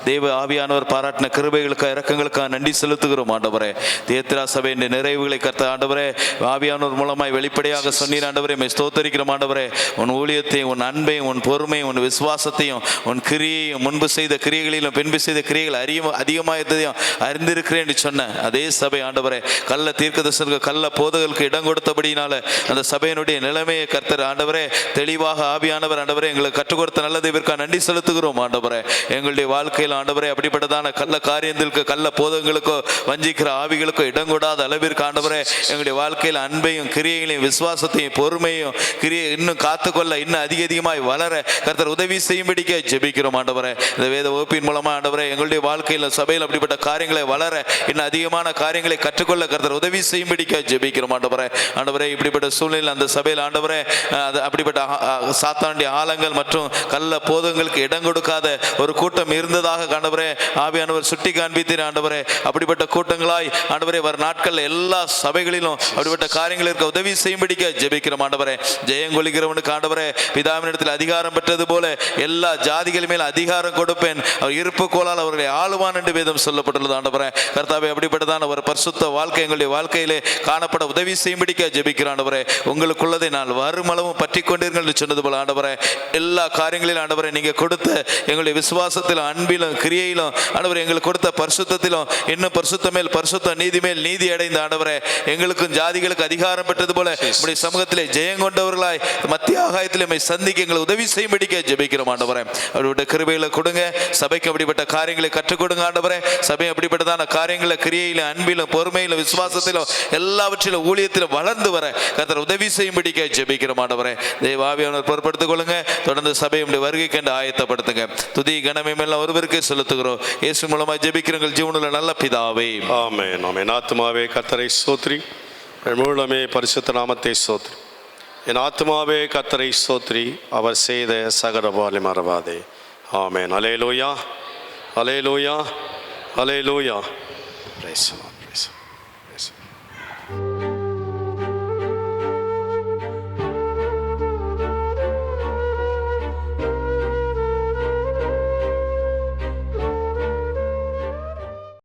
தேவ ஆவியானவர் பாராட்டின கிருபைகளுக்காக இரக்கங்களுக்காக நன்றி செலுத்துகிறோம் ஆண்டவரே. தியேத்திரா சபையின் நிறைவுகளை கர்த்த ஆண்டவரே ஆவியானவர் மூலமாய் வெளிப்படையாக சொன்னீர் ஆண்டவரே. ஸ்தோத்தரிக்கிறோம் ஆண்டவரே. உன் ஊழியத்தையும், உன் அன்பையும், உன் பொறுமையும், உன் விசுவாசத்தையும், உன் கிரியையும், முன்பு செய்த கிரியைகளிலும் பின்பு செய்த கிரியைகள் அதிகமாகத்தையும் அறிந்திருக்கிறேன் என்று சொன்ன அதே சபை ஆண்டவரே, கள்ள தீர்க்கதரிசனங்களுக்கு, கள்ள போதகர்களுக்கு இடம் கொடுத்தபடினால அந்த சபையினுடைய நிலைமையை கர்த்தர் ஆண்டவரே தெளிவாக ஆவியானவர் ஆண்டவரே எங்களுக்கு கற்றுக் கொடுத்த நல்ல தேவனுக்கு நன்றி செலுத்துகிறோம் ஆண்டவரே. எங்களுடைய வாழ்க்கையில் ஆண்டவரே அப்படிப்பட்டதான கள்ள காரியங்களுக்கு, கள்ள போதகங்களுக்கோ, வஞ்சிக்கிற ஆவிகளுக்கோ இடம் கொடாத அளவிற்கு ஆண்டவரே எங்களுடைய வாழ்க்கையில் அன்பையும், கிரியைகளையும், விசுவாசத்தையும், பொறுமையும், கிரியை இன்னும் காத்துக்கொள்ள, இன்னும் அதிகமாய் வளர கர்த்தர் உதவி செய்யும்படிக்க ஜெபிக்கிறோம் ஆண்டவரே. இந்த வேத வகுப்பின் மூலமா ஆண்டவரே எங்களுடைய வாழ்க்கையில், சபையில் அப்படிப்பட்ட காரியங்களை வளர, இன்னும் அதிகமான காரியங்களை கற்றுக்கொள்ள கர்த்தர் உதவி செய்யும்படிக்க ஜெபிக்கிறோம் ஆண்டவரே. ஆண்டவரே இப்படிப்பட்ட சூழ்நிலை அந்த சபையில் ஆண்டவரே அப்படிப்பட்ட சாத்தானுடைய ஆழங்கள் மற்றும் கள்ள போதங்களுக்கு இடம் கொடுக்காத ஒரு கூட்டம் இருந்ததாக ஆண்டவரே ஆவியானவர் சுட்டி காண்பித்தீர் ஆண்டவரே. அப்படிப்பட்ட கூட்டங்களாய் ஆண்டவரே வர நாட்கள் எல்லா சபைகளிலும் அப்படிப்பட்ட காரியங்களுக்கு உதவி செய்யும்படிக்க ஜெபிக்கிறோம் ஆண்டவரே. ஜெயங்கொள்கிறவனுக்கு ஆண்டவரே பிதாவினிடத்தில் அதிகாரம் பெற்றது போல எல்லா ஜாதிகள் மேல் அதிகாரம் கொடுப்பேன், அவர் இருப்பு கோலால் அவர்களை ஆளுவான் என்று வேதம் சொல்லப்பட்டுள்ளது ஆண்டவரே. கர்த்தாவே அப்படிப்பட்டதான ஒரு பரிசுத்த வாழ்க்கை எங்களுடைய வாழ்க்கையிலே காணப்பட உதவி செய்யும்படிக்க ஜெபிக்கிறோம் ஆண்டவரே. உங்களுக்குள்ளதை நான் வருமளவும் பற்றி கொண்டீர்கள் என்று சொன்னது போல ஆண்டவரே எல்லா காரியங்களிலும் ஆண்டவரே நீங்க கொடுத்த எங்களுடைய விசுவாசத்திலும், அன்பிலும், கிரியையிலும் ஆண்டவரே எங்களுக்கு கொடுத்த பரிசுத்தத்திலும் இன்னும் பரிசுத்த மேல் பரிசுத்த, நீதி மேல் நீதி அடைந்த ஆண்டவரே எங்களுக்கும் ஜாதிகளுக்கு அதிகாரம் பெற்றது போல உங்களுடைய சமூகத்திலே ஜெயம் கொண்டவர்களாய் மத்திய ஆகாயத்திலே சந்திக்க எங்களை உதவி செய்யும்படிக்க ஜெபிக்கிறோம் ஆண்டவரே. அவருடைய கிருபைகளை கொடுங்க. சபைக்கு அப்படிப்பட்ட காரியங்களை கற்றுக் கொடுங்க ஆண்டவரே. சபை அப்படிப்பட்டதான காரியங்களை கிரியையிலும், அன்பிலும், பொறுமையிலும், விசுவாசத்திலும், எல்லாவற்றிலும், ஊழியத்திலும் வளர்ந்து வர கர்த்தர் உதவி செய்யும்படிக்க ஜெபிக்கிறோம் ஆண்டவரே. தேவ ஆவியானவர் பொறுப்படுத்திக் கொள்ளுங்க. தொடர்ந்து சபையுடைய வருகைக்கு என்று ஆயத்தப்படுத்துங்க. துதி கனமே எல்லாம் ஒருவருக்கே செலுத்துகிறோம். இயேசு மூலமா ஜெபிக்கிறங்கள் ஜீவனுள்ள நல்ல பிதாவே. ஆமென் ஆமென். ஆத்துமாவே கர்த்தரை ஸ்தோத்திரி, முழுமே பரிசுத்த நாமத்தை ஸ்தோத்திரி. என் ஆத்துமாவே கர்த்தரை ஸ்தோத்திரி, அவர் செய்த சகல உபகாரங்களை மறவாதே. ஆமென். அல்லேலூயா, அல்லேலூயா, அல்லேலூயா. பிரைஸ்.